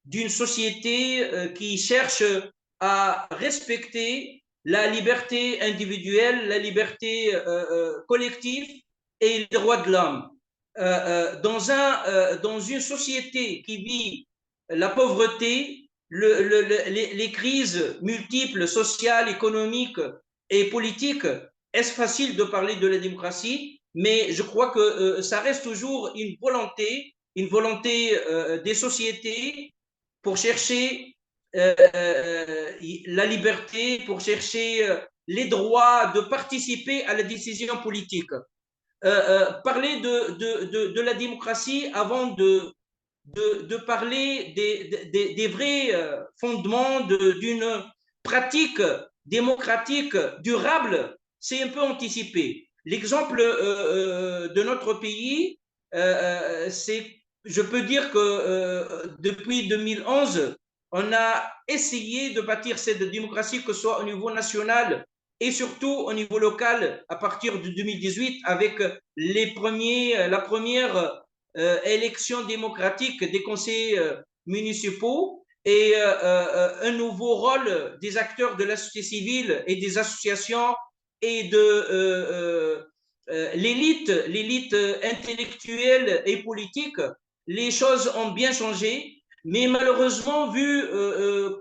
d'une société qui cherche à respecter la liberté individuelle, la liberté collective et les droits de l'homme. Dans une société qui vit la pauvreté, les crises multiples, sociales, économiques et politiques, est-ce facile de parler de la démocratie? Mais je crois que ça reste toujours une volonté des sociétés pour chercher la liberté, pour chercher les droits de participer à la décision politique. Parler de la démocratie avant de parler des vrais fondements d'une pratique démocratique durable, c'est un peu anticipé. L'exemple de notre pays, je peux dire que depuis 2011, on a essayé de bâtir cette démocratie, que ce soit au niveau national et surtout au niveau local, à partir de 2018, avec la première élection démocratique des conseils municipaux et un nouveau rôle des acteurs de la société civile et des associations et de l'élite intellectuelle et politique. Les choses ont bien changé, mais malheureusement, vu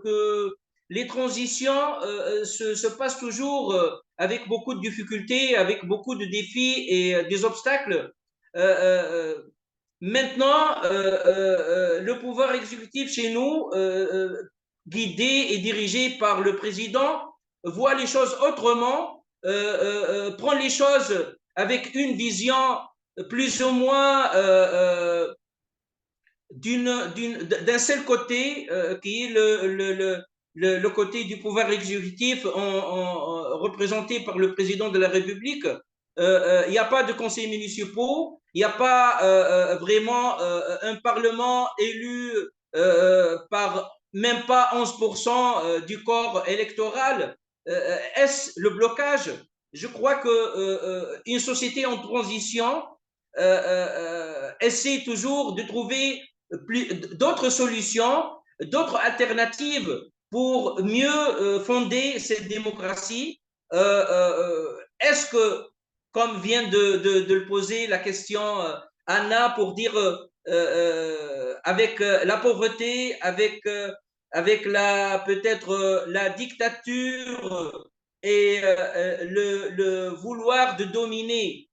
que les transitions se passent toujours avec beaucoup de difficultés, avec beaucoup de défis et des obstacles. Maintenant, le pouvoir exécutif chez nous, guidé et dirigé par le président, voit les choses autrement, prend les choses avec une vision plus ou moins d'un seul côté, qui est le côté du pouvoir exécutif représenté par le président de la République. Il n'y a pas de conseils municipaux, il n'y a pas vraiment un parlement élu par même pas 11% du corps électoral. Est-ce le blocage? Je crois qu'une société en transition essaie toujours de trouver d'autres solutions, d'autres alternatives pour mieux fonder cette démocratie. Est-ce que, comme vient de le poser la question Anna, pour dire avec la pauvreté, avec peut-être la dictature et le vouloir de dominer,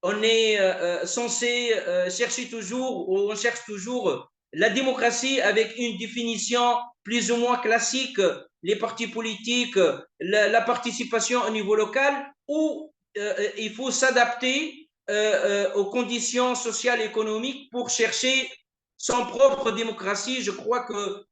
on est censé chercher toujours, ou on cherche toujours la démocratie avec une définition plus ou moins classique, les partis politiques, la participation au niveau local, ou il faut s'adapter aux conditions sociales et économiques pour chercher son propre démocratie. Je crois que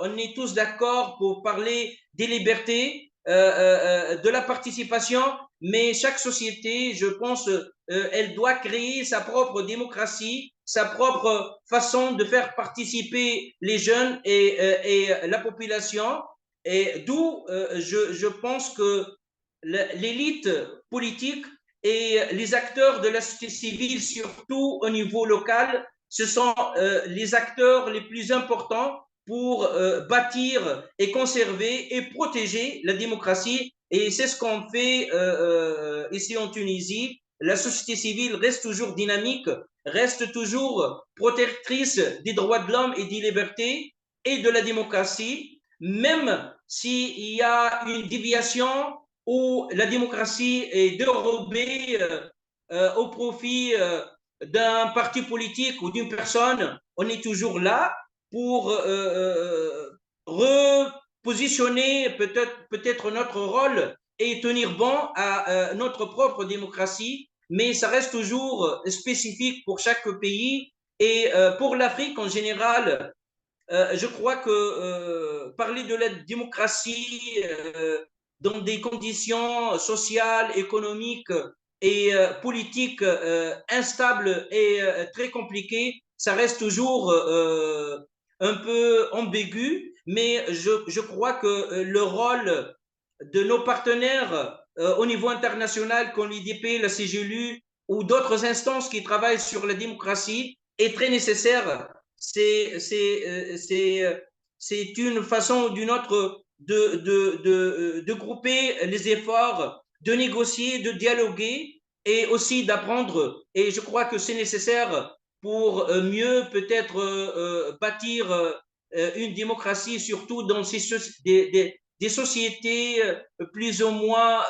on est tous d'accord pour parler des libertés, de la participation, mais chaque société, je pense, elle doit créer sa propre démocratie, sa propre façon de faire participer les jeunes et la population. Et d'où je pense que l'élite politique et les acteurs de la société civile, surtout au niveau local, ce sont les acteurs les plus importants pour bâtir et conserver et protéger la démocratie. Et c'est ce qu'on fait ici en Tunisie. La société civile reste toujours dynamique, reste toujours protectrice des droits de l'homme et des libertés et de la démocratie, même s'il y a une déviation où la démocratie est dérobée au profit d'un parti politique ou d'une personne. On est toujours là pour repositionner peut-être notre rôle et tenir bon à notre propre démocratie, mais ça reste toujours spécifique pour chaque pays. Et pour l'Afrique en général, je crois que parler de la démocratie dans des conditions sociales, économiques et politiques instables et très compliquées, ça reste toujours un peu ambigu, mais je crois que le rôle de nos partenaires au niveau international, comme l'IDP, la CGLU ou d'autres instances qui travaillent sur la démocratie, est très nécessaire. C'est une façon ou d'une autre de grouper les efforts, de négocier, de dialoguer et aussi d'apprendre. Et je crois que c'est nécessaire pour mieux peut-être bâtir une démocratie, surtout dans des sociétés plus ou moins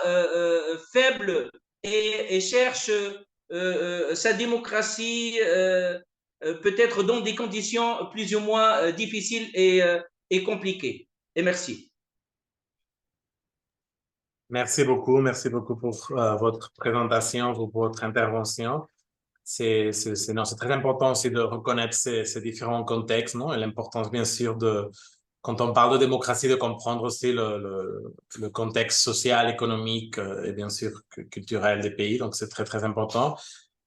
faibles et cherchent sa démocratie peut-être dans des conditions plus ou moins difficiles et compliquées. Et merci.
Merci beaucoup pour votre présentation, pour votre intervention. C'est très important aussi de reconnaître ces différents contextes, non? Et l'importance, bien sûr, quand on parle de démocratie, de comprendre aussi le contexte social, économique et bien sûr culturel des pays. Donc, c'est très, très important.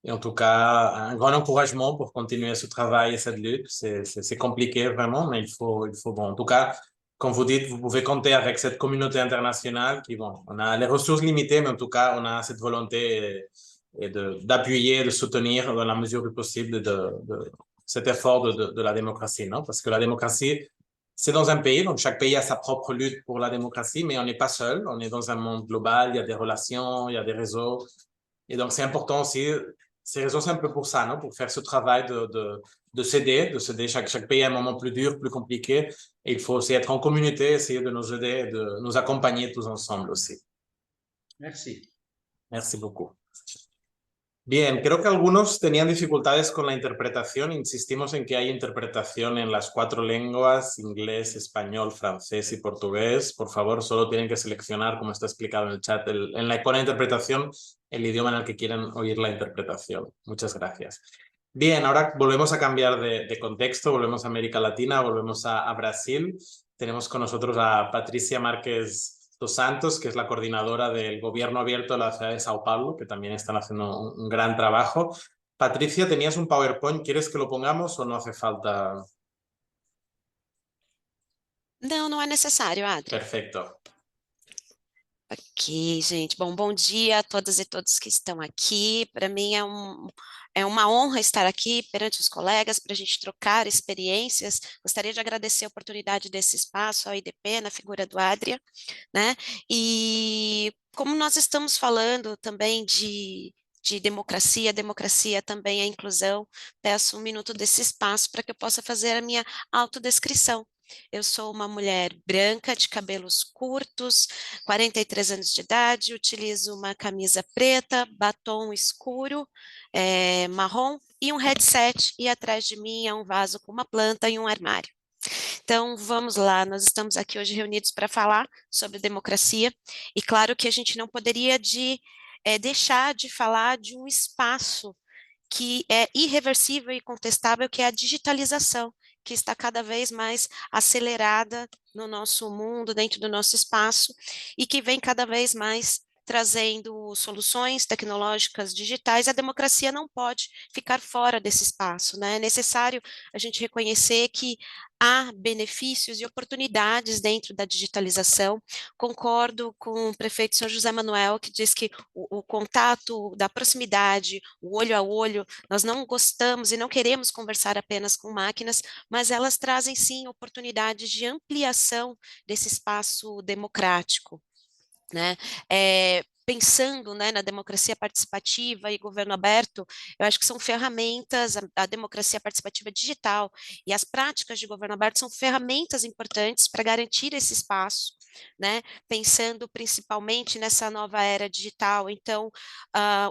Et en tout cas, un grand encouragement pour continuer ce travail et cette lutte. C'est compliqué vraiment, mais il faut bon. En tout cas, comme vous dites, vous pouvez compter avec cette communauté internationale qui, bon, on a les ressources limitées, mais en tout cas, on a cette volonté et d'appuyer, de soutenir dans la mesure du possible de cet effort de la démocratie, non? Parce que la démocratie, c'est dans un pays, donc chaque pays a sa propre lutte pour la démocratie, mais on n'est pas seul, on est dans un monde global, il y a des relations, il y a des réseaux, et donc c'est important aussi, ces réseaux c'est un peu pour ça, non? Pour faire ce travail de s'aider, chaque pays a un moment plus dur, plus compliqué, et il faut aussi être en communauté, essayer de nous aider, de nous accompagner tous ensemble aussi.
Merci.
Merci beaucoup. Bien, creo que algunos tenían dificultades con la interpretación. Insistimos en que hay interpretación en las 4 lenguas, inglés, español, francés y portugués. Por favor, solo tienen que seleccionar, como está explicado en el chat, en la icona de interpretación, el idioma en el que quieran oír la interpretación. Muchas gracias. Bien, ahora volvemos a cambiar de contexto, volvemos a América Latina, volvemos a Brasil. Tenemos con nosotros a Patrícia Marques dos Santos, que es la coordinadora del Gobierno Abierto de la ciudad de Sao Paulo, que también están haciendo un gran trabajo. Patrícia, tenías un PowerPoint, ¿quieres que lo pongamos o no hace falta?
Não, não é necessário, Adri.
Perfecto.
Ok, gente. Bom dia a todas e todos que estão aqui. Para mim é uma honra estar aqui perante os colegas para a gente trocar experiências. Gostaria de agradecer a oportunidade desse espaço ao IDP, na figura do Adria, né? E como nós estamos falando também de democracia também é inclusão, peço um minuto desse espaço para que eu possa fazer a minha autodescrição. Eu sou uma mulher branca, de cabelos curtos, 43 anos de idade, utilizo uma camisa preta, batom escuro, marrom e um headset, e atrás de mim é um vaso com uma planta e um armário. Então, vamos lá, nós estamos aqui hoje reunidos para falar sobre democracia, e claro que a gente não poderia deixar de falar de um espaço que é irreversível e incontestável, que é a digitalização, que está cada vez mais acelerada no nosso mundo, dentro do nosso espaço, e que vem cada vez mais trazendo soluções tecnológicas digitais. A democracia não pode ficar fora desse espaço, né? É necessário a gente reconhecer que há benefícios e oportunidades dentro da digitalização. Concordo com o prefeito São José Manuel, que diz que o contato da proximidade, o olho a olho, nós não gostamos e não queremos conversar apenas com máquinas, mas elas trazem sim oportunidades de ampliação desse espaço democrático, né? Pensando, né, na democracia participativa e governo aberto, eu acho que são ferramentas, a democracia participativa digital e as práticas de governo aberto são ferramentas importantes para garantir esse espaço, né, pensando principalmente nessa nova era digital. Então,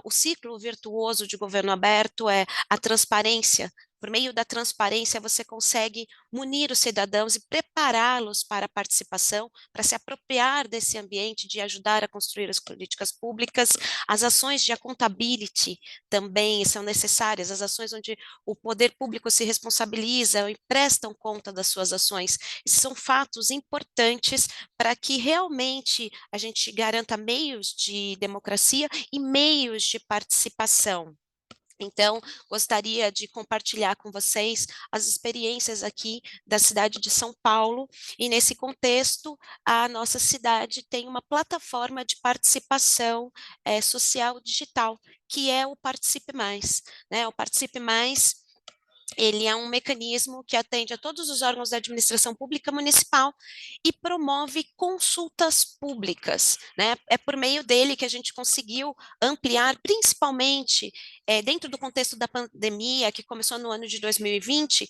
o ciclo virtuoso de governo aberto é a transparência. Por meio da transparência, você consegue munir os cidadãos e prepará-los para a participação, para se apropriar desse ambiente, de ajudar a construir as políticas públicas. As ações de accountability também são necessárias, as ações onde o poder público se responsabiliza e prestam conta das suas ações. Esses são fatos importantes para que realmente a gente garanta meios de democracia e meios de participação. Então, gostaria de compartilhar com vocês as experiências aqui da cidade de São Paulo, e nesse contexto, a nossa cidade tem uma plataforma de participação social digital, que é o Participe Mais, né? O Participe Mais, ele é um mecanismo que atende a todos os órgãos da administração pública municipal e promove consultas públicas, né? É por meio dele que a gente conseguiu ampliar, principalmente dentro do contexto da pandemia, que começou no ano de 2020,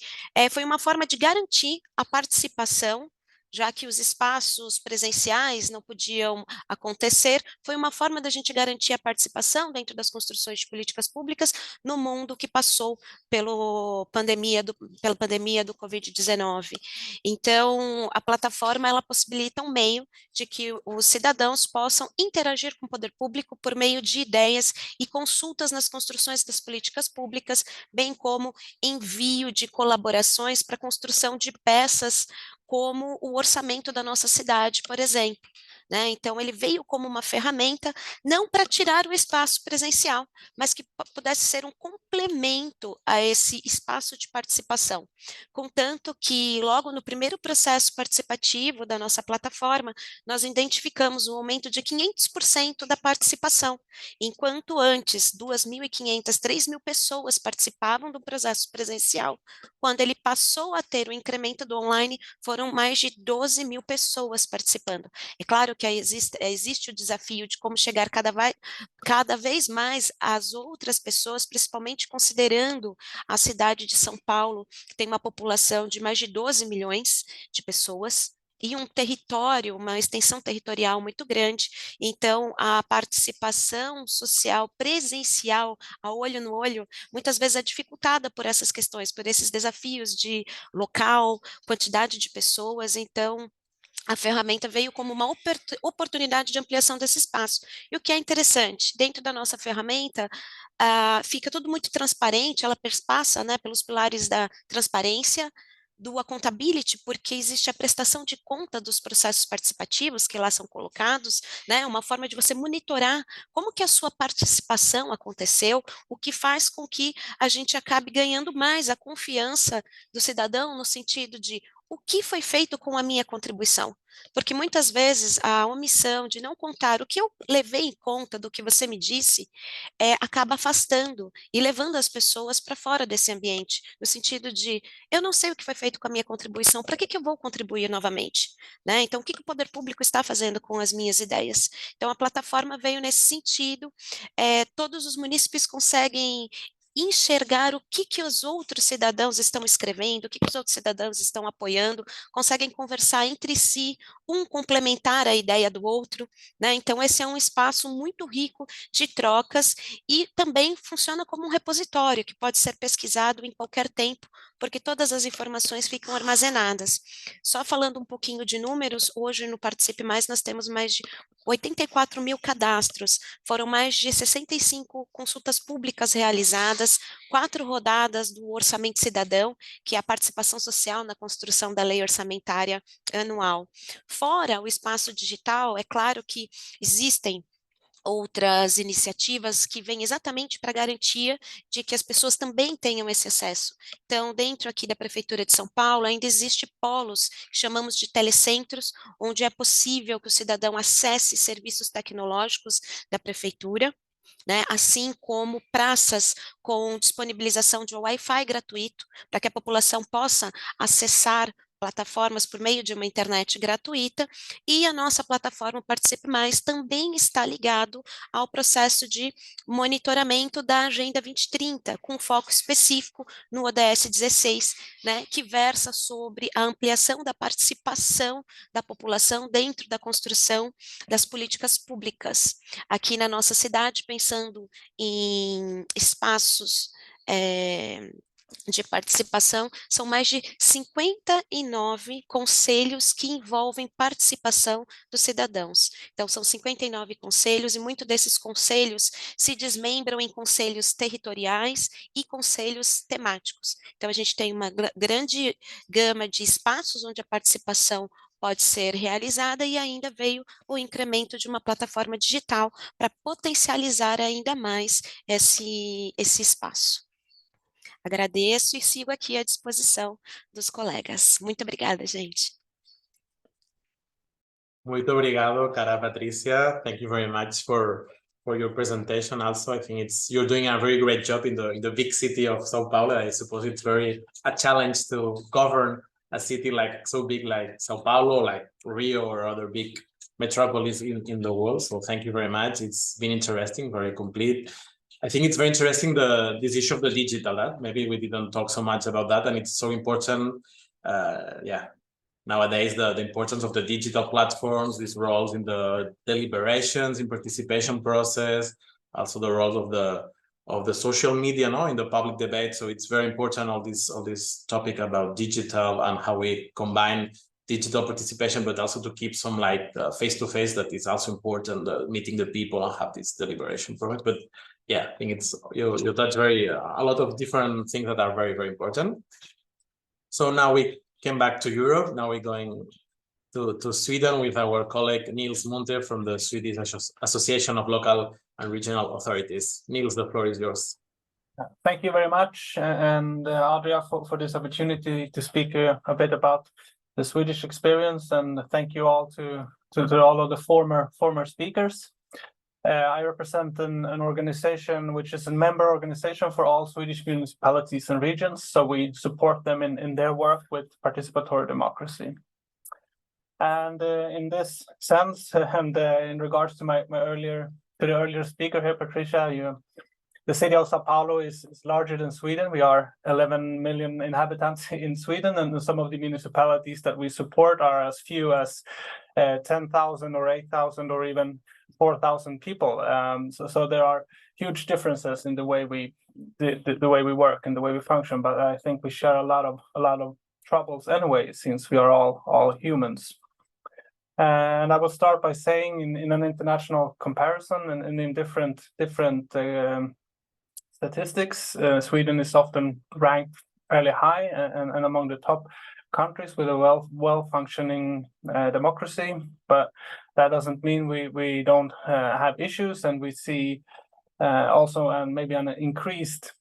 foi uma forma de garantir a participação, já que os espaços presenciais não podiam acontecer, foi uma forma da gente garantir a participação dentro das construções de políticas públicas no mundo que passou pela pandemia do Covid-19. Então, a plataforma, ela possibilita um meio de que os cidadãos possam interagir com o poder público por meio de ideias e consultas nas construções das políticas públicas, bem como envio de colaborações para a construção de peças como o orçamento da nossa cidade, por exemplo, né? Então, ele veio como uma ferramenta, não para tirar o espaço presencial, mas que pudesse ser um complemento a esse espaço de participação. Contanto que, logo no primeiro processo participativo da nossa plataforma, nós identificamos um aumento de 500% da participação, enquanto antes 2.500, 3.000 pessoas participavam do processo presencial. Quando ele passou a ter o incremento do online, foram mais de 12.000 pessoas participando. É claro que existe o desafio de como chegar cada vez mais às outras pessoas, principalmente considerando a cidade de São Paulo, que tem uma população de mais de 12 milhões de pessoas, e um território, uma extensão territorial muito grande. Então, a participação social presencial, a olho no olho, muitas vezes é dificultada por essas questões, por esses desafios de local, quantidade de pessoas. Então, a ferramenta veio como uma oportunidade de ampliação desse espaço. E o que é interessante, dentro da nossa ferramenta, fica tudo muito transparente, ela perpassa, né, pelos pilares da transparência, do accountability, porque existe a prestação de conta dos processos participativos que lá são colocados, né, uma forma de você monitorar como que a sua participação aconteceu, o que faz com que a gente acabe ganhando mais a confiança do cidadão, no sentido de o que foi feito com a minha contribuição. Porque muitas vezes a omissão de não contar o que eu levei em conta do que você me disse acaba afastando e levando as pessoas para fora desse ambiente, no sentido de, eu não sei o que foi feito com a minha contribuição, para que eu vou contribuir novamente? Né? Então, o que o poder público está fazendo com as minhas ideias? Então, a plataforma veio nesse sentido, todos os munícipes conseguem enxergar o que os outros cidadãos estão escrevendo, o que os outros cidadãos estão apoiando, conseguem conversar entre si, um complementar a ideia do outro, né? Então, esse é um espaço muito rico de trocas e também funciona como um repositório que pode ser pesquisado em qualquer tempo, porque todas as informações ficam armazenadas. Só falando um pouquinho de números, hoje no Participe Mais nós temos mais de 84 mil cadastros, foram mais de 65 consultas públicas realizadas, 4 rodadas do Orçamento Cidadão, que é a participação social na construção da lei orçamentária anual. Fora o espaço digital, é claro que existem outras iniciativas que vêm exatamente para a garantia de que as pessoas também tenham esse acesso. Então, dentro aqui da Prefeitura de São Paulo, ainda existe polos, que chamamos de telecentros, onde é possível que o cidadão acesse serviços tecnológicos da Prefeitura, né, assim como praças com disponibilização de Wi-Fi gratuito, para que a população possa acessar plataformas por meio de uma internet gratuita, e a nossa plataforma Participe Mais também está ligado ao processo de monitoramento da Agenda 2030, com foco específico no ODS 16, né, que versa sobre a ampliação da participação da população dentro da construção das políticas públicas. Aqui na nossa cidade, pensando em espaços de participação, são mais de 59 conselhos que envolvem participação dos cidadãos. Então, são 59 conselhos, e muitos desses conselhos se desmembram em conselhos territoriais e conselhos temáticos. Então, a gente tem uma grande gama de espaços onde a participação pode ser realizada, e ainda veio o incremento de uma plataforma digital para potencializar ainda mais esse espaço. Agradeço e sigo aqui à disposição dos colegas. Muito obrigada, gente.
Muito obrigado, cara Patrícia. Thank you very much for your presentation. Also, I think you're doing a very great job in the big city of São Paulo. I suppose it's very a challenge to govern a city like so big like São Paulo, like Rio or other big metropolis in the world. So thank you very much. It's been interesting, very complete. I think it's very interesting this issue of the digital. Maybe we didn't talk so much about that, and it's so important. Nowadays, the importance of the digital platforms, these roles in the deliberations, in participation process, also the roles of the social media, in the public debate. So it's very important all this topic about digital and how we combine digital participation, but also to keep some like face-to-face that is also important, meeting the people and have this deliberation process. But yeah, I think it's you touch a lot of different things that are very, very important. So now we came back to Europe. Now we're going to Sweden with our colleague Nils Munthe from the Swedish Association of Local and Regional Authorities. Nils, the floor is yours.
Thank you very much, and Adria, for this opportunity to speak a bit about the Swedish experience, and thank you all to all of the former speakers. I represent an organization which is a member organization for all Swedish municipalities and regions, so we support them in their work with participatory democracy. And in this sense, and in regards to the earlier speaker here, Patrícia, the city of Sao Paulo is larger than Sweden. We are 11 million inhabitants in Sweden, and some of the municipalities that we support are as few as 10,000 or 8,000 or even 4,000 people. So there are huge differences in the way we work and the way we function. But I think we share a lot of troubles anyway, since we are all humans. And I will start by saying, in an international comparison and in different statistics, Sweden is often ranked fairly high and among the top countries with a well-functioning democracy. But that doesn't mean we don't have issues, and we see also maybe an increased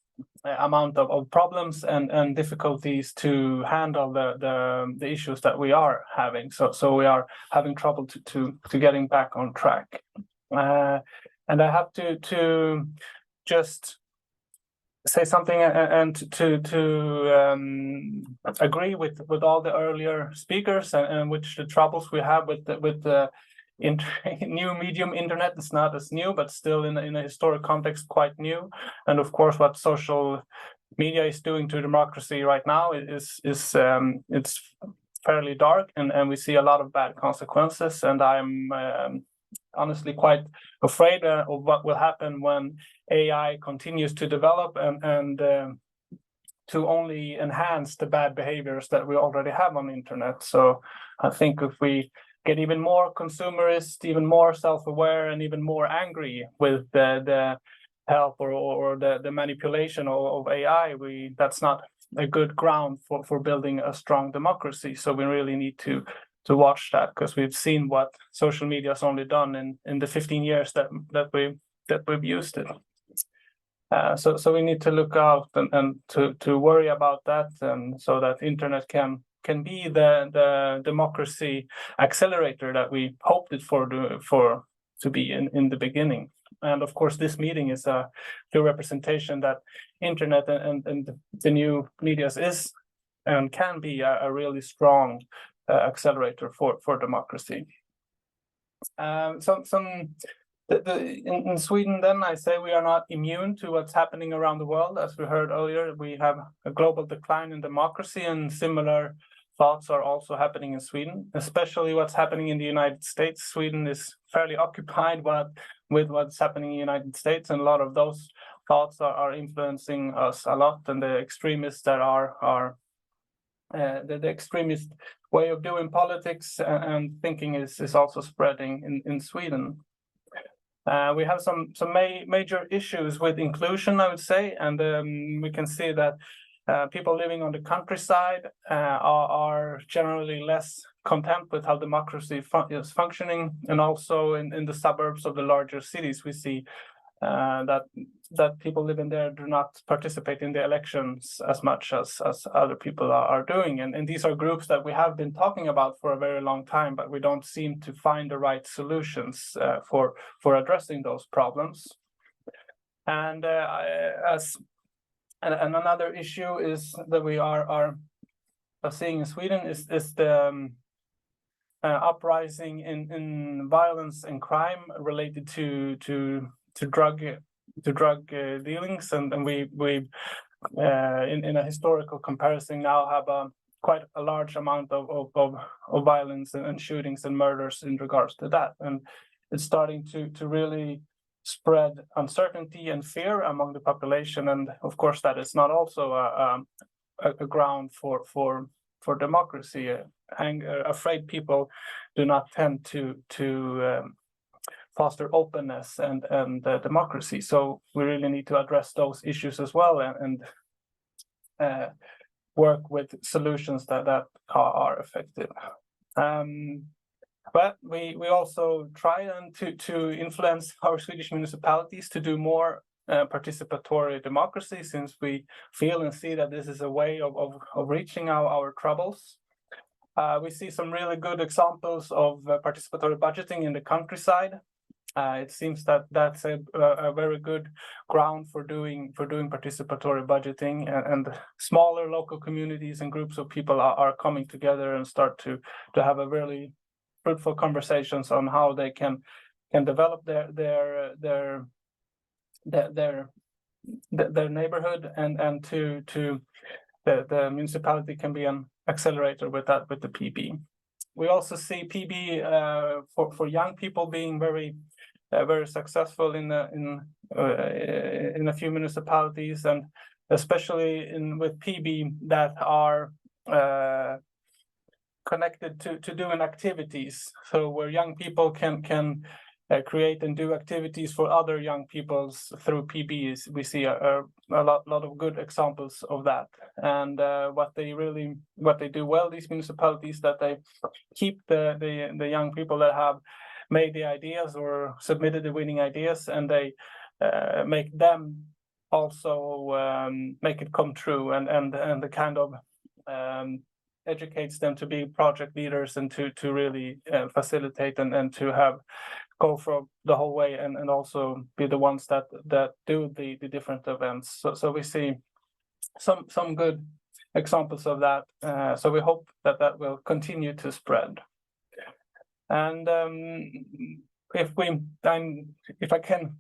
amount of problems and difficulties to handle the issues that we are having. So we are having trouble to getting back on track. And I have to just say something and to agree with all the earlier speakers and which the troubles we have with the new medium internet is not as new, but still in a historic context quite new. And of course, what social media is doing to democracy right now is it's fairly dark, and we see a lot of bad consequences. And I'm honestly quite afraid of what will happen when AI continues to develop and to only enhance the bad behaviors that we already have on the internet. So I think if we get even more consumerist, even more self-aware, and even more angry with the help or the manipulation of AI, that's not a good ground for building a strong democracy. So we really need to watch that, because we've seen what social media has only done in the 15 years that we've used it. So we need to look out and to worry about that, so that internet can be the democracy accelerator that we hoped it to be in the beginning. And of course, this meeting is a clear representation that internet and the new medias is and can be a really strong accelerator for democracy. In Sweden, then, I say we are not immune to what's happening around the world. As we heard earlier, we have a global decline in democracy, and similar thoughts are also happening in Sweden, especially what's happening in the United States. Sweden is fairly occupied with what's happening in the United States, and a lot of those thoughts are influencing us a lot. And the extremists that are the extremist way of doing politics and thinking is also spreading in Sweden. We have some major issues with inclusion, I would say, and we can see that people living on the countryside are generally less content with how democracy is functioning, and also in the suburbs of the larger cities, we see that people living there do not participate in the elections as much as other people are doing. And these are groups that we have been talking about for a very long time, but we don't seem to find the right solutions for addressing those problems. And another issue is that we are seeing in Sweden is the uprising in violence and crime related to drug dealings, and we in a historical comparison now have quite a large amount of violence and shootings and murders in regards to that, and it's starting to really spread uncertainty and fear among the population. And of course, that is not also a ground for democracy. Afraid people do not tend to foster openness and democracy. So we really need to address those issues as well, and work with solutions that are effective. But we also try to influence our Swedish municipalities to do more participatory democracy, since we feel and see that this is a way of reaching our troubles. We see some really good examples of participatory budgeting in the countryside. It seems that that's a very good ground for doing participatory budgeting, and smaller local communities and groups of people are coming together and start to have a really fruitful conversations on how they can develop their neighborhood, and to the municipality can be an accelerator with that, with the PB. We also see PB for young people being very successful in a few municipalities, and especially with PB that are connected to doing activities. So where young people can create and do activities for other young peoples through PBs, we see a lot of good examples of that. And what they do well, these municipalities, that they keep the young people that have made the ideas or submitted the winning ideas, and they make them also make it come true, and the kind of educates them to be project leaders and to really facilitate and to go for the whole way and also be the ones that do the different events. So we see some good examples of that. So we hope that will continue to spread. And if I can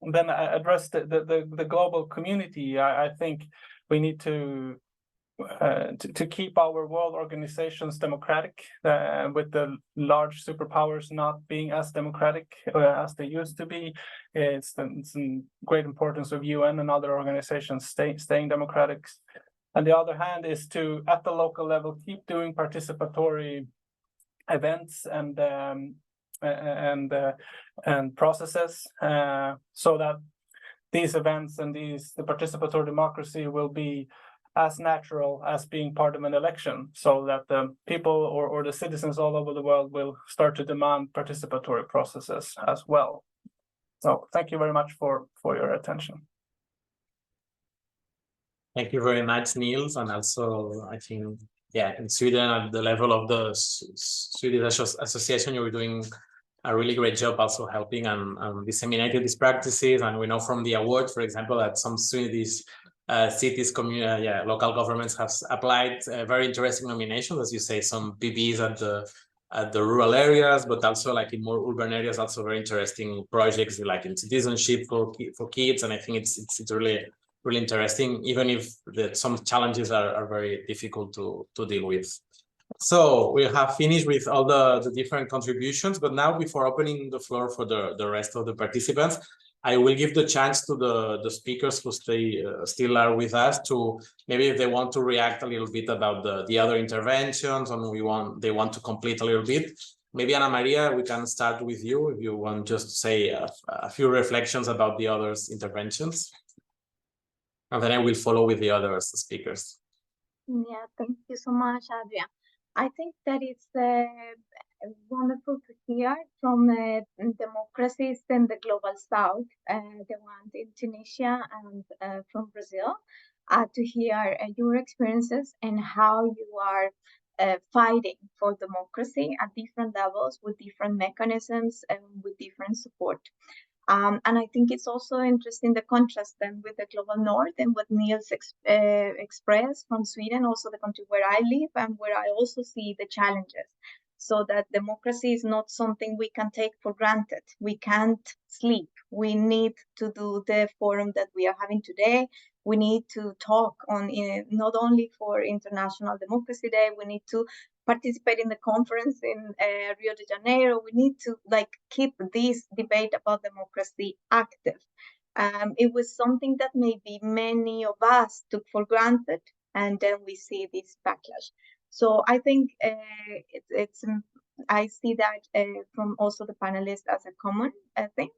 then address the global community, I think we need to keep our world organizations democratic, with the large superpowers not being as democratic as they used to be. It's in great importance of UN and other organizations staying democratic. On the other hand, is to, at the local level, keep doing participatory events and processes, so that these events and the participatory democracy will be as natural as being part of an election, so that the people or the citizens all over the world will start to demand participatory processes as well. So thank you very much for your attention.
Thank you very much, Nils. And also, I think, yeah, in Sweden, at the level of the Swedish Association, you're doing a really great job also helping and disseminating these practices. And we know from the award, for example, that some Swedish cities, local governments have applied very interesting nominations, as you say, some PBs at the rural areas, but also like in more urban areas, also very interesting projects like in citizenship for kids. And I think it's really interesting, even if some challenges are very difficult to deal with. So we have finished with all the different contributions, but now before opening the floor for the rest of the participants, I will give the chance to the speakers who still are with us to maybe if they want to react a little bit about the other interventions, and they want to complete a little bit. Maybe Ana Maria, we can start with you if you want just to say a few reflections about the others' interventions. And then I will follow with the other speakers.
Yeah, thank you so much, Adrian. I think that it's wonderful to hear from democracies in the global south, the one in Tunisia and from Brazil, to hear your experiences and how you are fighting for democracy at different levels with different mechanisms and with different support. And I think it's also interesting the contrast then with the global north and what Nils expressed from Sweden, also the country where I live and where I also see the challenges. So that democracy is not something we can take for granted. We can't sleep. We need to do the forum that we are having today. We need to talk on not only for International Democracy Day, we need to participate in the conference in Rio de Janeiro. We need to keep this debate about democracy active. It was something that maybe many of us took for granted, and then we see this backlash. So I think I see that from also the panelists as a common thing.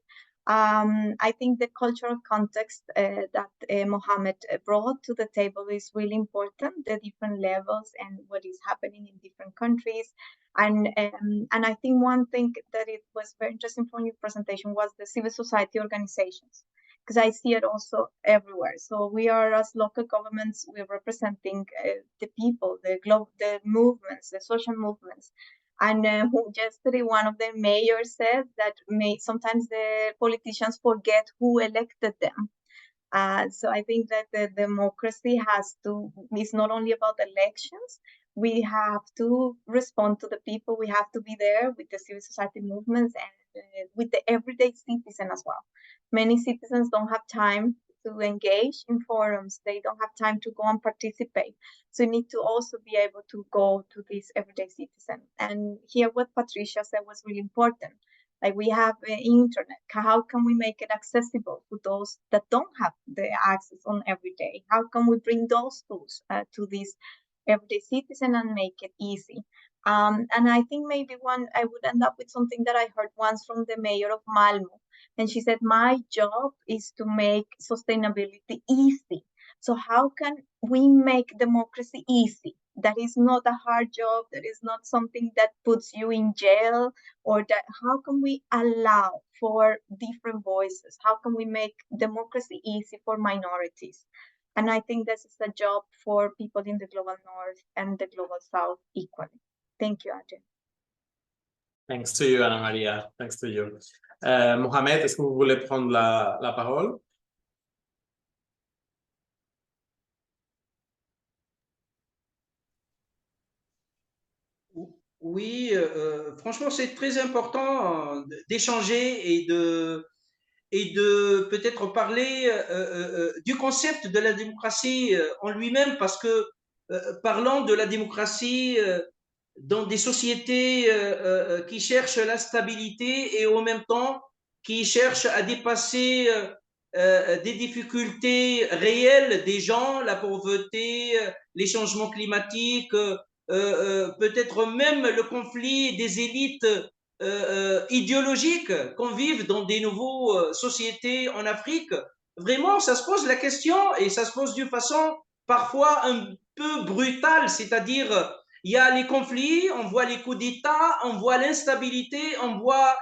I think the cultural context that Mohammed brought to the table is really important, the different levels and what is happening in different countries. And I think one thing that it was very interesting from your presentation was the civil society organizations, because I see it also everywhere. So we are, as local governments, we're representing the people, the movements, the social movements. And yesterday, one of the mayors said that sometimes the politicians forget who elected them. So I think that the democracy is not only about elections. We have to respond to the people. We have to be there with the civil society movements and with the everyday citizen as well. Many citizens don't have time to engage in forums. They don't have time to go and participate. So you need to also be able to go to this everyday citizen. And here what Patrícia said was really important. Like we have internet. How can we make it accessible to those that don't have the access on every day? How can we bring those tools to this everyday citizen and make it easy? And I think maybe I would end up with something that I heard once from the mayor of Malmo. And she said, my job is to make sustainability easy. So how can we make democracy easy? that is not a hard job, that is not something that puts you in jail, or that how can we allow for different voices? How can we make democracy easy for minorities? And I think this is a job for people in the global north and the global south equally. Thank you, Adrian.
Thanks to you, Ana Maria. Thanks to you. Mohamed, est-ce que vous voulez prendre la parole?
Oui, franchement, c'est très important d'échanger et de peut-être parler du concept de la démocratie en lui-même, parce que parlant de la démocratie dans des sociétés qui cherchent la stabilité et en même temps qui cherchent à dépasser des difficultés réelles des gens, la pauvreté, les changements climatiques, peut-être même le conflit des élites idéologiques qu'on vive dans des nouvelles sociétés en Afrique. Vraiment, ça se pose la question, et ça se pose d'une façon parfois un peu brutale, c'est-à-dire il y a les conflits, on voit les coups d'État, on voit l'instabilité, on voit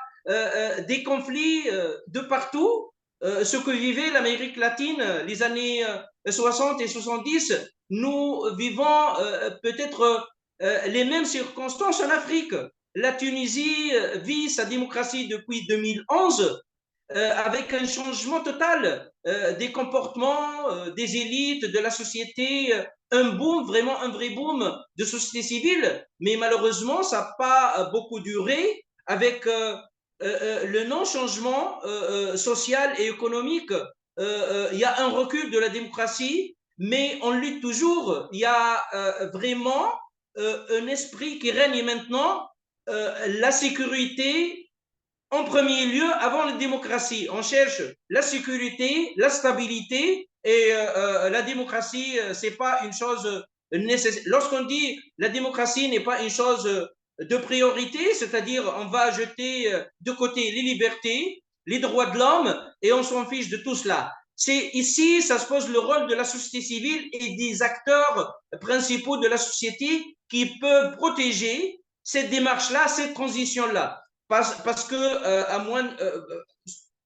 des conflits de partout. Ce que vivait l'Amérique latine les années 60 et 70, nous vivons peut-être les mêmes circonstances en Afrique. La Tunisie vit sa démocratie depuis 2011 avec un changement total des comportements des élites, de la société, un boom, vraiment un vrai boom de société civile, mais malheureusement, ça n'a pas beaucoup duré avec le non-changement social et économique. Il y a un recul de la démocratie, mais on lutte toujours. Il y a vraiment un esprit qui règne maintenant, la sécurité en premier lieu avant la démocratie. On cherche la sécurité, la stabilité, et la démocratie, c'est pas une chose nécessaire. Lorsqu'on dit la démocratie n'est pas une chose de priorité, c'est-à-dire on va jeter de côté les libertés, les droits de l'homme, et on s'en fiche de tout cela. C'est ici, ça se pose le rôle de la société civile et des acteurs principaux de la société qui peuvent protéger cette démarche-là, cette transition-là. Parce que, à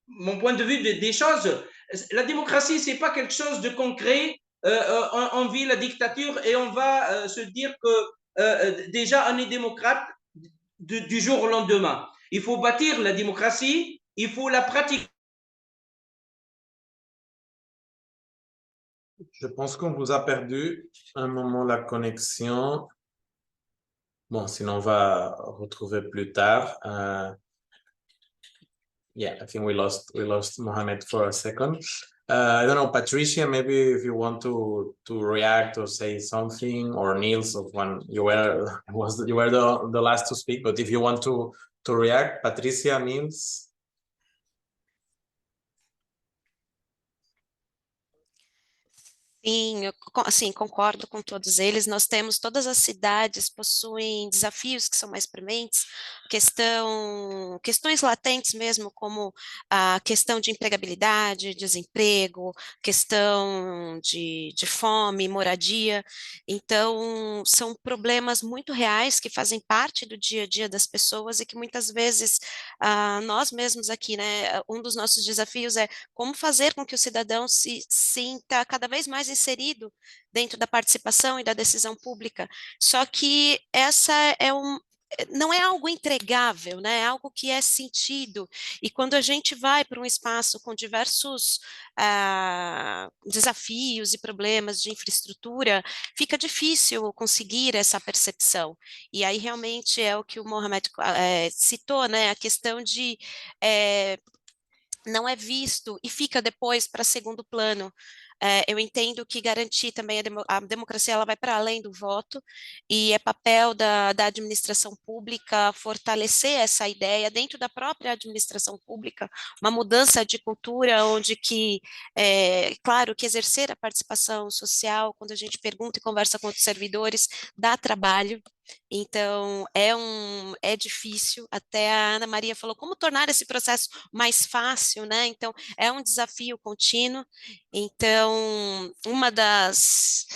mon point de vue des choses, la démocratie, c'est pas quelque chose de concret. On vit la dictature et on va se dire que déjà on est démocrate du jour au lendemain. Il faut bâtir la démocratie, il faut la pratiquer.
Je pense qu'on vous a perdu un moment la connexion. Bon, sinon on va retrouver plus tard. Yeah, I think we lost Mohamed for a second. I don't know, Patrícia, maybe if you want to react or say something, or Nils, of when you were the last to speak, but if you want to react, Patrícia, Nils.
Sim, assim, concordo com todos eles. Nós temos, todas as cidades possuem desafios que são mais prementes, questões latentes mesmo, como a questão de empregabilidade, desemprego, questão de fome, moradia. Então, são problemas muito reais que fazem parte do dia a dia das pessoas e que muitas vezes nós mesmos aqui, né, um dos nossos desafios é como fazer com que o cidadão se sinta cada vez mais inserido dentro da participação e da decisão pública. Só que essa não é algo entregável, né? É algo que é sentido, e quando a gente vai para um espaço com diversos desafios e problemas de infraestrutura, fica difícil conseguir essa percepção, e aí realmente é o que o Mohamed citou, né? A questão de não é visto e fica depois para segundo plano. Eu entendo que garantir também a democracia, ela vai para além do voto, e é papel da administração pública fortalecer essa ideia dentro da própria administração pública, uma mudança de cultura onde que, claro, que exercer a participação social, quando a gente pergunta e conversa com os servidores, dá trabalho. Então, é difícil. Até a Ana Maria falou como tornar esse processo mais fácil, né? Então, é um desafio contínuo. Então, uma das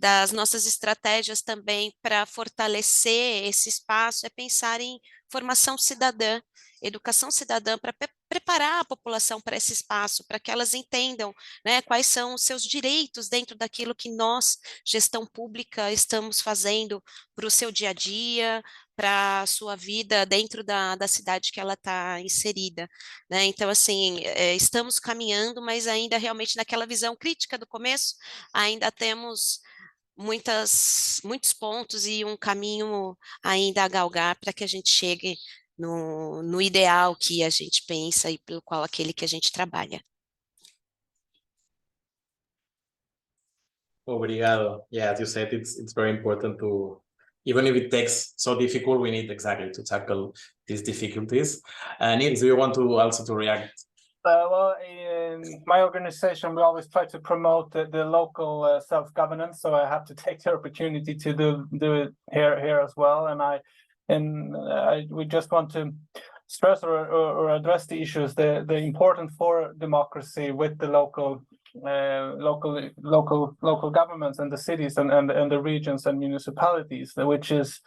das nossas estratégias também para fortalecer esse espaço é pensar em formação cidadã, educação cidadã, para preparar a população para esse espaço, para que elas entendam, né, quais são os seus direitos dentro daquilo que nós, gestão pública, estamos fazendo para o seu dia a dia, para a sua vida dentro da cidade que ela está inserida, né? Então, assim, estamos caminhando, mas ainda realmente naquela visão crítica do começo, ainda temos muitos pontos e um caminho ainda a galgar para que a gente chegue no ideal que a gente pensa e pelo qual aquele que a gente trabalha.
Obrigado. Yeah, as you said, it's very important to, even if it takes so difficult, we need exactly to tackle these difficulties. Nils, do you want to also to react?
Well, in my organization, we always try to promote the local self-governance. So I have to take the opportunity to do it here as well. And we just want to stress or address the issues that are important for democracy with the local governments and the cities and the regions and municipalities, which is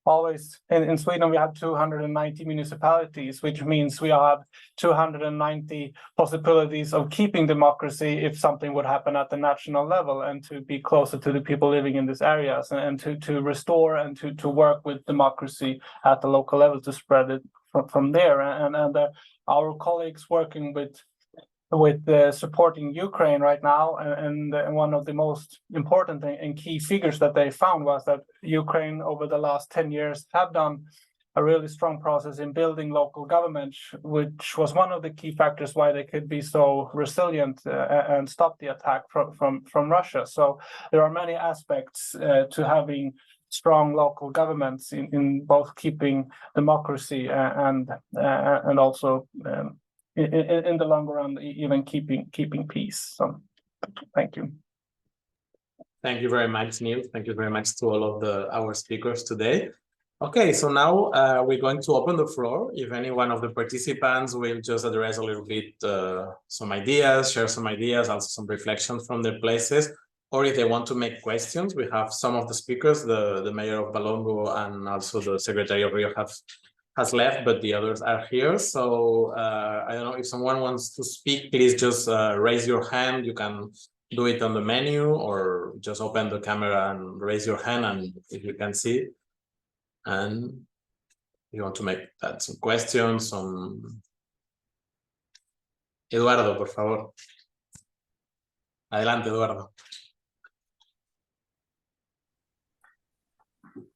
always in Sweden. We have 290 municipalities, which means we have 290 possibilities of keeping democracy if something would happen at the national level, and to be closer to the people living in these areas, and to restore and to work with democracy at the local level to spread it from there. And our colleagues working with supporting Ukraine right now, and one of the most important and key figures that they found was that Ukraine over the last 10 years have done a really strong process in building local government, which was one of the key factors why they could be so resilient and stop the attack from Russia. So there are many aspects to having strong local governments in both keeping democracy and also in the long run, even keeping peace. So, thank you.
Thank you very much, Nils. Thank you very much to all of our speakers today. Okay, so now we're going to open the floor. If any one of the participants will just address a little bit some ideas, share some ideas, also some reflections from their places, or if they want to make questions, we have some of the speakers, the mayor of Valongo and also the secretary of Rio has left, but the others are here. So I don't know if someone wants to speak, please just raise your hand. You can do it on the menu or just open the camera and raise your hand, and if you can see. And you want to make some questions, Eduardo, por favor. Adelante, Eduardo.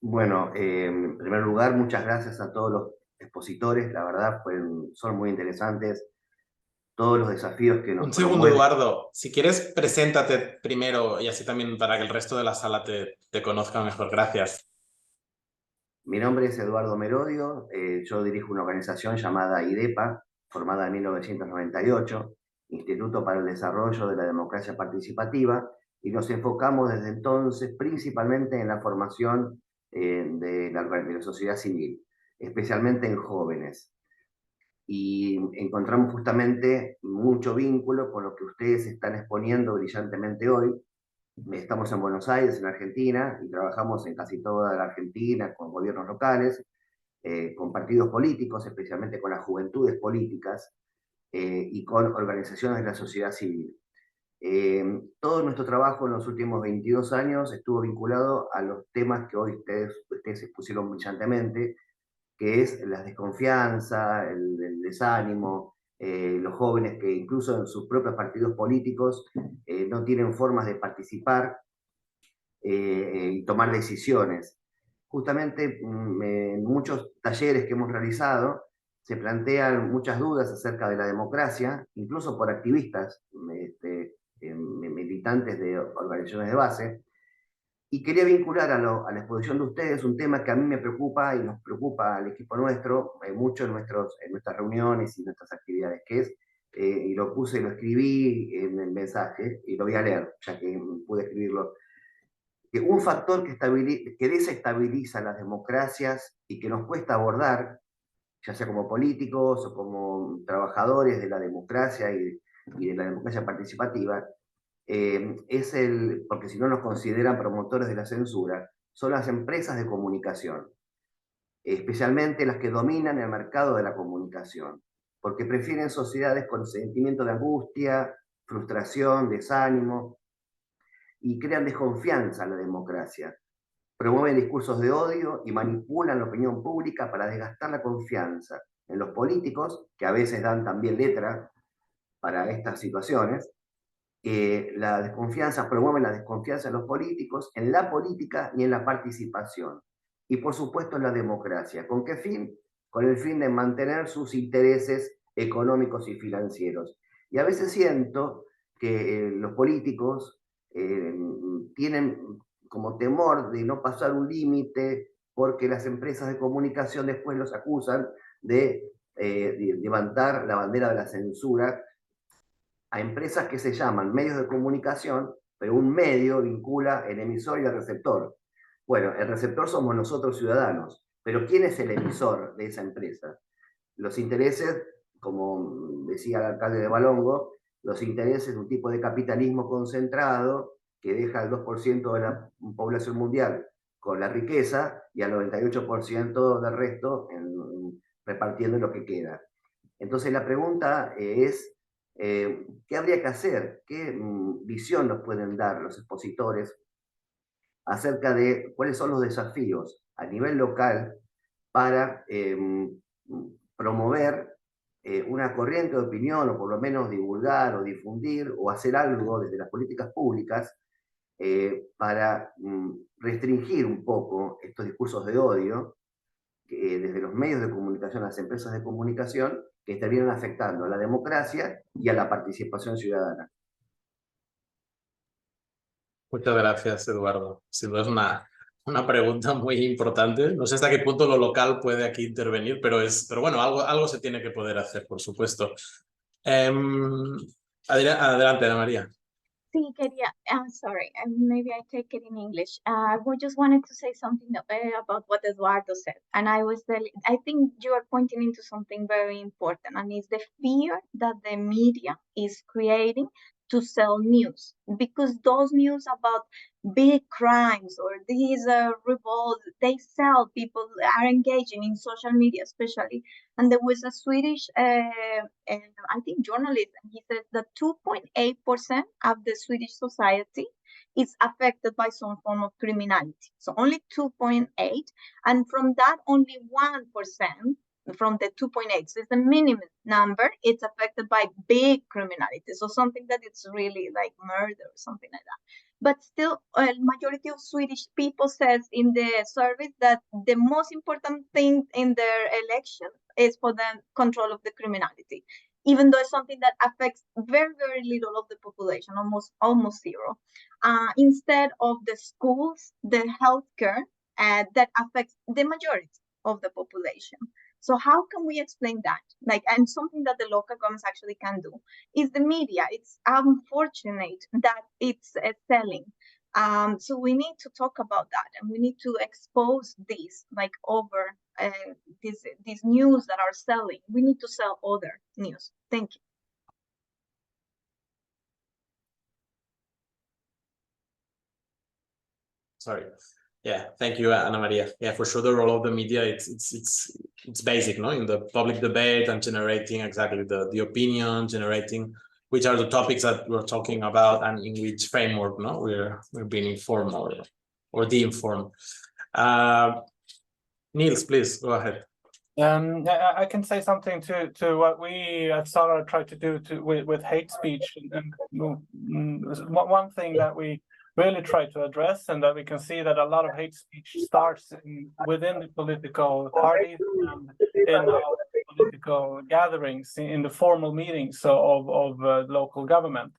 Bueno, en primer lugar, muchas gracias a todos los expositores. La verdad, son muy interesantes todos los desafíos que nos
Un segundo, Eduardo. Si quieres, preséntate primero y así también para que el resto de la sala te conozca mejor. Gracias.
Mi nombre es Eduardo Merodio. Yo dirijo una organización llamada IDEPA, formada en 1998, Instituto para el Desarrollo de la Democracia Participativa, y nos enfocamos desde entonces principalmente en la formación de la sociedad civil, especialmente en jóvenes. Y encontramos justamente mucho vínculo con lo que ustedes están exponiendo brillantemente hoy. Estamos en Buenos Aires, en Argentina, y trabajamos en casi toda la Argentina con gobiernos locales, con partidos políticos, especialmente con las juventudes políticas, y con organizaciones de la sociedad civil. Todo nuestro trabajo en los últimos 22 años estuvo vinculado a los temas que hoy ustedes expusieron brillantemente, que es la desconfianza, el desánimo, los jóvenes que incluso en sus propios partidos políticos no tienen formas de participar y tomar decisiones. Justamente en muchos talleres que hemos realizado se plantean muchas dudas acerca de la democracia, incluso por activistas, militantes de organizaciones de base, y quería vincular a la exposición de ustedes un tema que a mí me preocupa y nos preocupa al equipo nuestro, mucho en nuestras reuniones y nuestras actividades, que es, y lo escribí en el mensaje, y lo voy a leer, ya que pude escribirlo, que un factor que desestabiliza las democracias y que nos cuesta abordar, ya sea como políticos o como trabajadores de la democracia y de la democracia participativa, porque si no nos consideran promotores de la censura, son las empresas de comunicación, especialmente las que dominan el mercado de la comunicación, porque prefieren sociedades con sentimiento de angustia, frustración, desánimo, y crean desconfianza en la democracia. Promueven discursos de odio y manipulan la opinión pública para desgastar la confianza en los políticos, que a veces dan también letra para estas situaciones. Promueven la desconfianza en los políticos, en la política y en la participación. Y por supuesto en la democracia. ¿Con qué fin? Con el fin de mantener sus intereses económicos y financieros. Y a veces siento que los políticos tienen como temor de no pasar un límite porque las empresas de comunicación después los acusan de levantar la bandera de la censura a empresas que se llaman medios de comunicación, pero un medio vincula el emisor y el receptor. Bueno, el receptor somos nosotros ciudadanos, pero ¿quién es el emisor de esa empresa? Los intereses, como decía el alcalde de Valongo, los intereses de un tipo de capitalismo concentrado que deja el 2% de la población mundial con la riqueza y al 98% del resto repartiendo lo que queda. Entonces la pregunta es, ¿qué habría que hacer? ¿Qué visión nos pueden dar los expositores acerca de cuáles son los desafíos a nivel local para promover una corriente de opinión, o por lo menos divulgar o difundir o hacer algo desde las políticas públicas para restringir un poco estos discursos de odio desde los medios de comunicación a las empresas de comunicación que terminan afectando a la democracia y a la participación ciudadana?
Muchas gracias, Eduardo. Sin duda es una pregunta muy importante. No sé hasta qué punto lo local puede aquí intervenir, pero bueno, algo se tiene que poder hacer, por supuesto. Adelante, Ana María.
Sí, quería, I'm sorry, maybe I take it in English. We just wanted to say something about what Eduardo said. And I think you are pointing into something very important, and it's the fear that the media is creating to sell news, because those news about big crimes or these revolts, they sell. People are engaging in social media, especially. And there was a Swedish, I think, journalist, and he said that 2.8% of the Swedish society is affected by some form of criminality. So only 2.8, and from that, only 1% from the 2.8, so it's the minimum number, it's affected by big criminality. So something that it's really like murder or something like that. But still, a majority of Swedish people says in the survey that the most important thing in their election is for the control of the criminality, even though it's something that affects very, very little of the population, almost zero. Instead of the schools, the healthcare that affects the majority of the population. So how can we explain that? And something that the local governments actually can do is the media. It's unfortunate that it's selling. So we need to talk about that, and we need to expose this, over these news that are selling. We need to sell other news. Thank you.
Sorry. Yeah, thank you, Ana Maria. Yeah, for sure, the role of the media, it's basic, no, in the public debate and generating exactly the opinion, generating which are the topics that we're talking about and in which framework, no, we're being informed or de-informed. Nils, please go ahead.
I can say something to what we at SALAR try to do with hate speech, and one thing that we really try to address, and that we can see that a lot of hate speech starts within the political parties and in political gatherings, in the formal meetings of local government.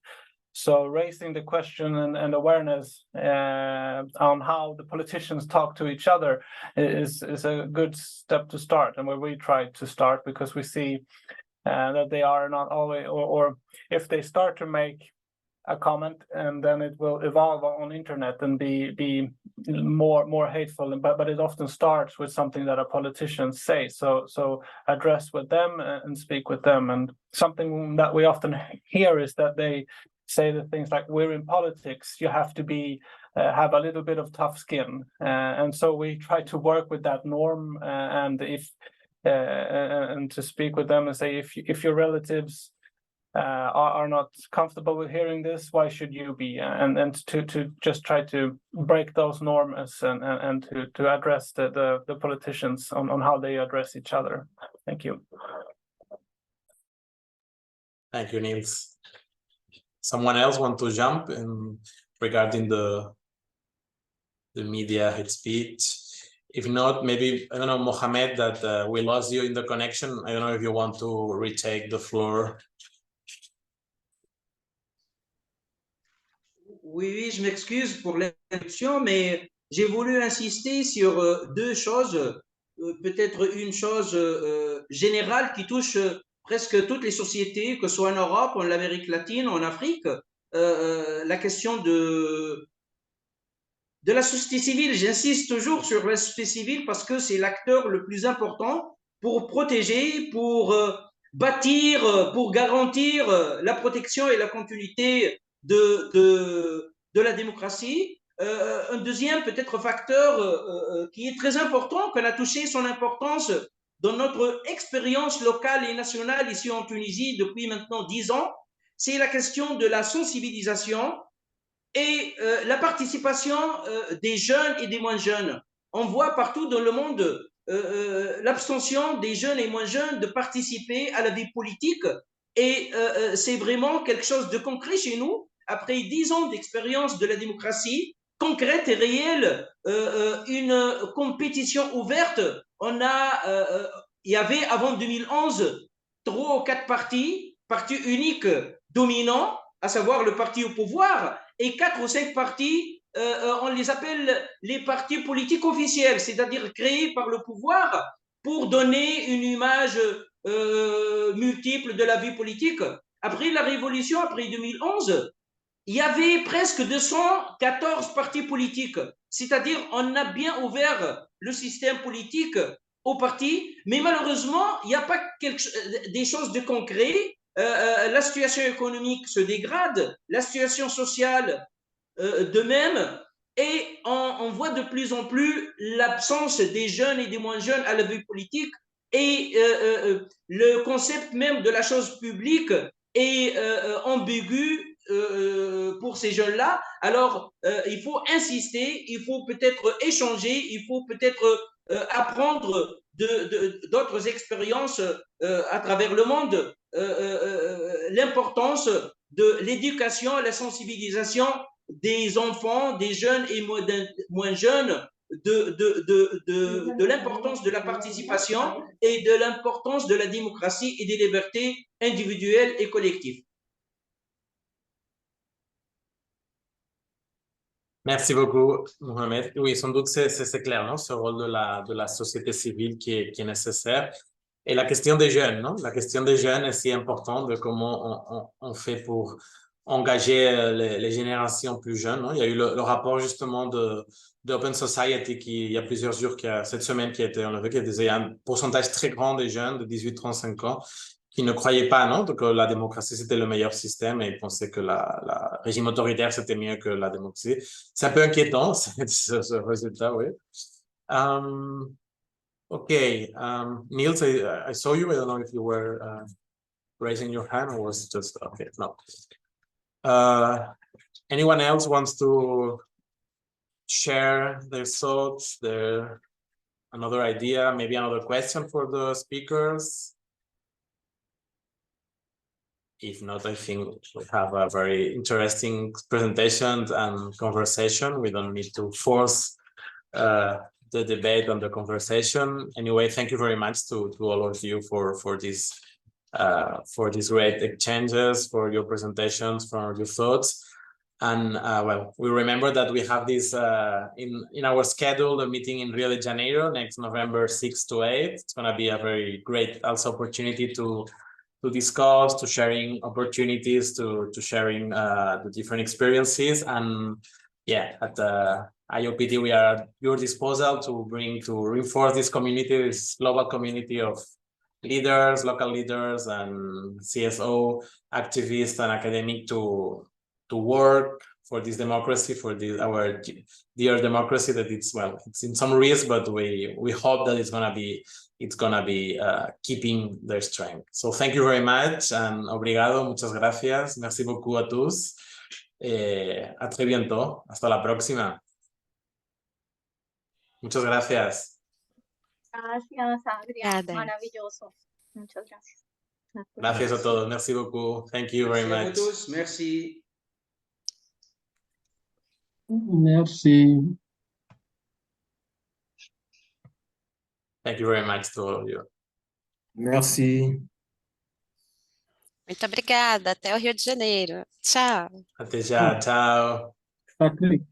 So raising the question and awareness on how the politicians talk to each other is a good step to start, and where we try to start, because we see that they are not always, or if they start to make a comment, and then it will evolve on internet and be more hateful, but it often starts with something that a politician say. So address with them and speak with them. And something that we often hear is that they say the things like, we're in politics, you have to be have a little bit of tough skin, and so we try to work with that norm, and to speak with them and say, if your relatives are not comfortable with hearing this, why should you be? And to just try to break those norms and to address the politicians on how they address each other. Thank you.
Thank you, Nils. Someone else want to jump in regarding the media hate speech? If not, maybe, I don't know, Mohamed, that we lost you in the connection. I don't know if you want to retake the floor.
Oui, je m'excuse pour l'interruption, mais j'ai voulu insister sur deux choses. Peut-être une chose générale qui touche presque toutes les sociétés, que ce soit en Europe, en Amérique latine, en Afrique. La question de la société civile. J'insiste toujours sur la société civile parce que c'est l'acteur le plus important pour protéger, pour bâtir, pour garantir la protection et la continuité de la démocratie. Un deuxième peut-être facteur qui est très important, qu'on a touché son importance dans notre expérience locale et nationale ici en Tunisie depuis maintenant 10 ans, c'est la question de la sensibilisation et la participation des jeunes et des moins jeunes. On voit partout dans le monde l'abstention des jeunes et moins jeunes de participer à la vie politique, et c'est vraiment quelque chose de concret chez nous. Après 10 ans d'expérience de la démocratie concrète et réelle, une compétition ouverte, il y avait avant 2011 3 ou 4 partis uniques dominants, à savoir le parti au pouvoir, et 4 ou 5 partis, on les appelle les partis politiques officiels, c'est-à-dire créés par le pouvoir pour donner une image multiple de la vie politique. Après la révolution, après 2011, il y avait presque 214 partis politiques, c'est-à-dire on a bien ouvert le système politique aux partis, mais malheureusement, il n'y a pas des choses de concret. La situation économique se dégrade, la situation sociale de même, et on voit de plus en plus l'absence des jeunes et des moins jeunes à la vie politique, et le concept même de la chose publique est ambigu pour ces jeunes-là. Alors, il faut insister, il faut peut-être échanger, il faut peut-être apprendre d'autres expériences à travers le monde, l'importance de l'éducation et la sensibilisation des enfants, des jeunes et moins jeunes, de l'importance de la participation et de l'importance de la démocratie et des libertés individuelles et collectives.
Merci beaucoup, Mohamed. Oui, sans doute, c'est clair, non? Ce rôle de la société civile qui est nécessaire. Et la question des jeunes, non? La question des jeunes est si importante, de comment on fait pour engager les générations plus jeunes, non? Il y a eu le rapport justement d'Open Society il y a plusieurs jours, cette semaine, qui a été enlevé, qui disait qu'il y a un pourcentage très grand des jeunes de 18-35 ans qui ne croyaient pas, non, que la démocratie c'était le meilleur système, et ils pensaient que la régime autoritaire c'était mieux que la démocratie. C'est un peu inquiétant, ce résultat, oui. Okay, Nils, I saw you. I don't know if you were raising your hand or was it just okay? No. Anyone else wants to share their thoughts, another idea, maybe another question for the speakers? If not, I think we have a very interesting presentation and conversation. We don't need to force the debate and the conversation. Anyway, thank you very much to all of you for these great exchanges, for your presentations, for your thoughts. And well, we remember that we have this in our schedule, a meeting in Rio de Janeiro next November 6 to 8. It's going to be a very great also opportunity to discuss, to sharing opportunities, to sharing the different experiences. And yeah, at the IOPD, we are at your disposal to reinforce this community, this global community of leaders, local leaders, and CSO activists and academics to work for this democracy, for our dear democracy that it's in some risk, but we hope that it's gonna be keeping their strength. So thank you very much and obrigado, muchas gracias, merci beaucoup à tous. A très bientôt, hasta la próxima. Muchas gracias.
Gracias, Adrián.
Obrigada.
Maravilloso. Muchas gracias.
Gracias a todos, merci beaucoup. Thank you very
Merci à vous
much.
tous. Merci.
Merci.
Thank you very much to all of you.
Merci.
Muito obrigada. Até o Rio de Janeiro. Tchau.
Até já, tchau.
Patrick.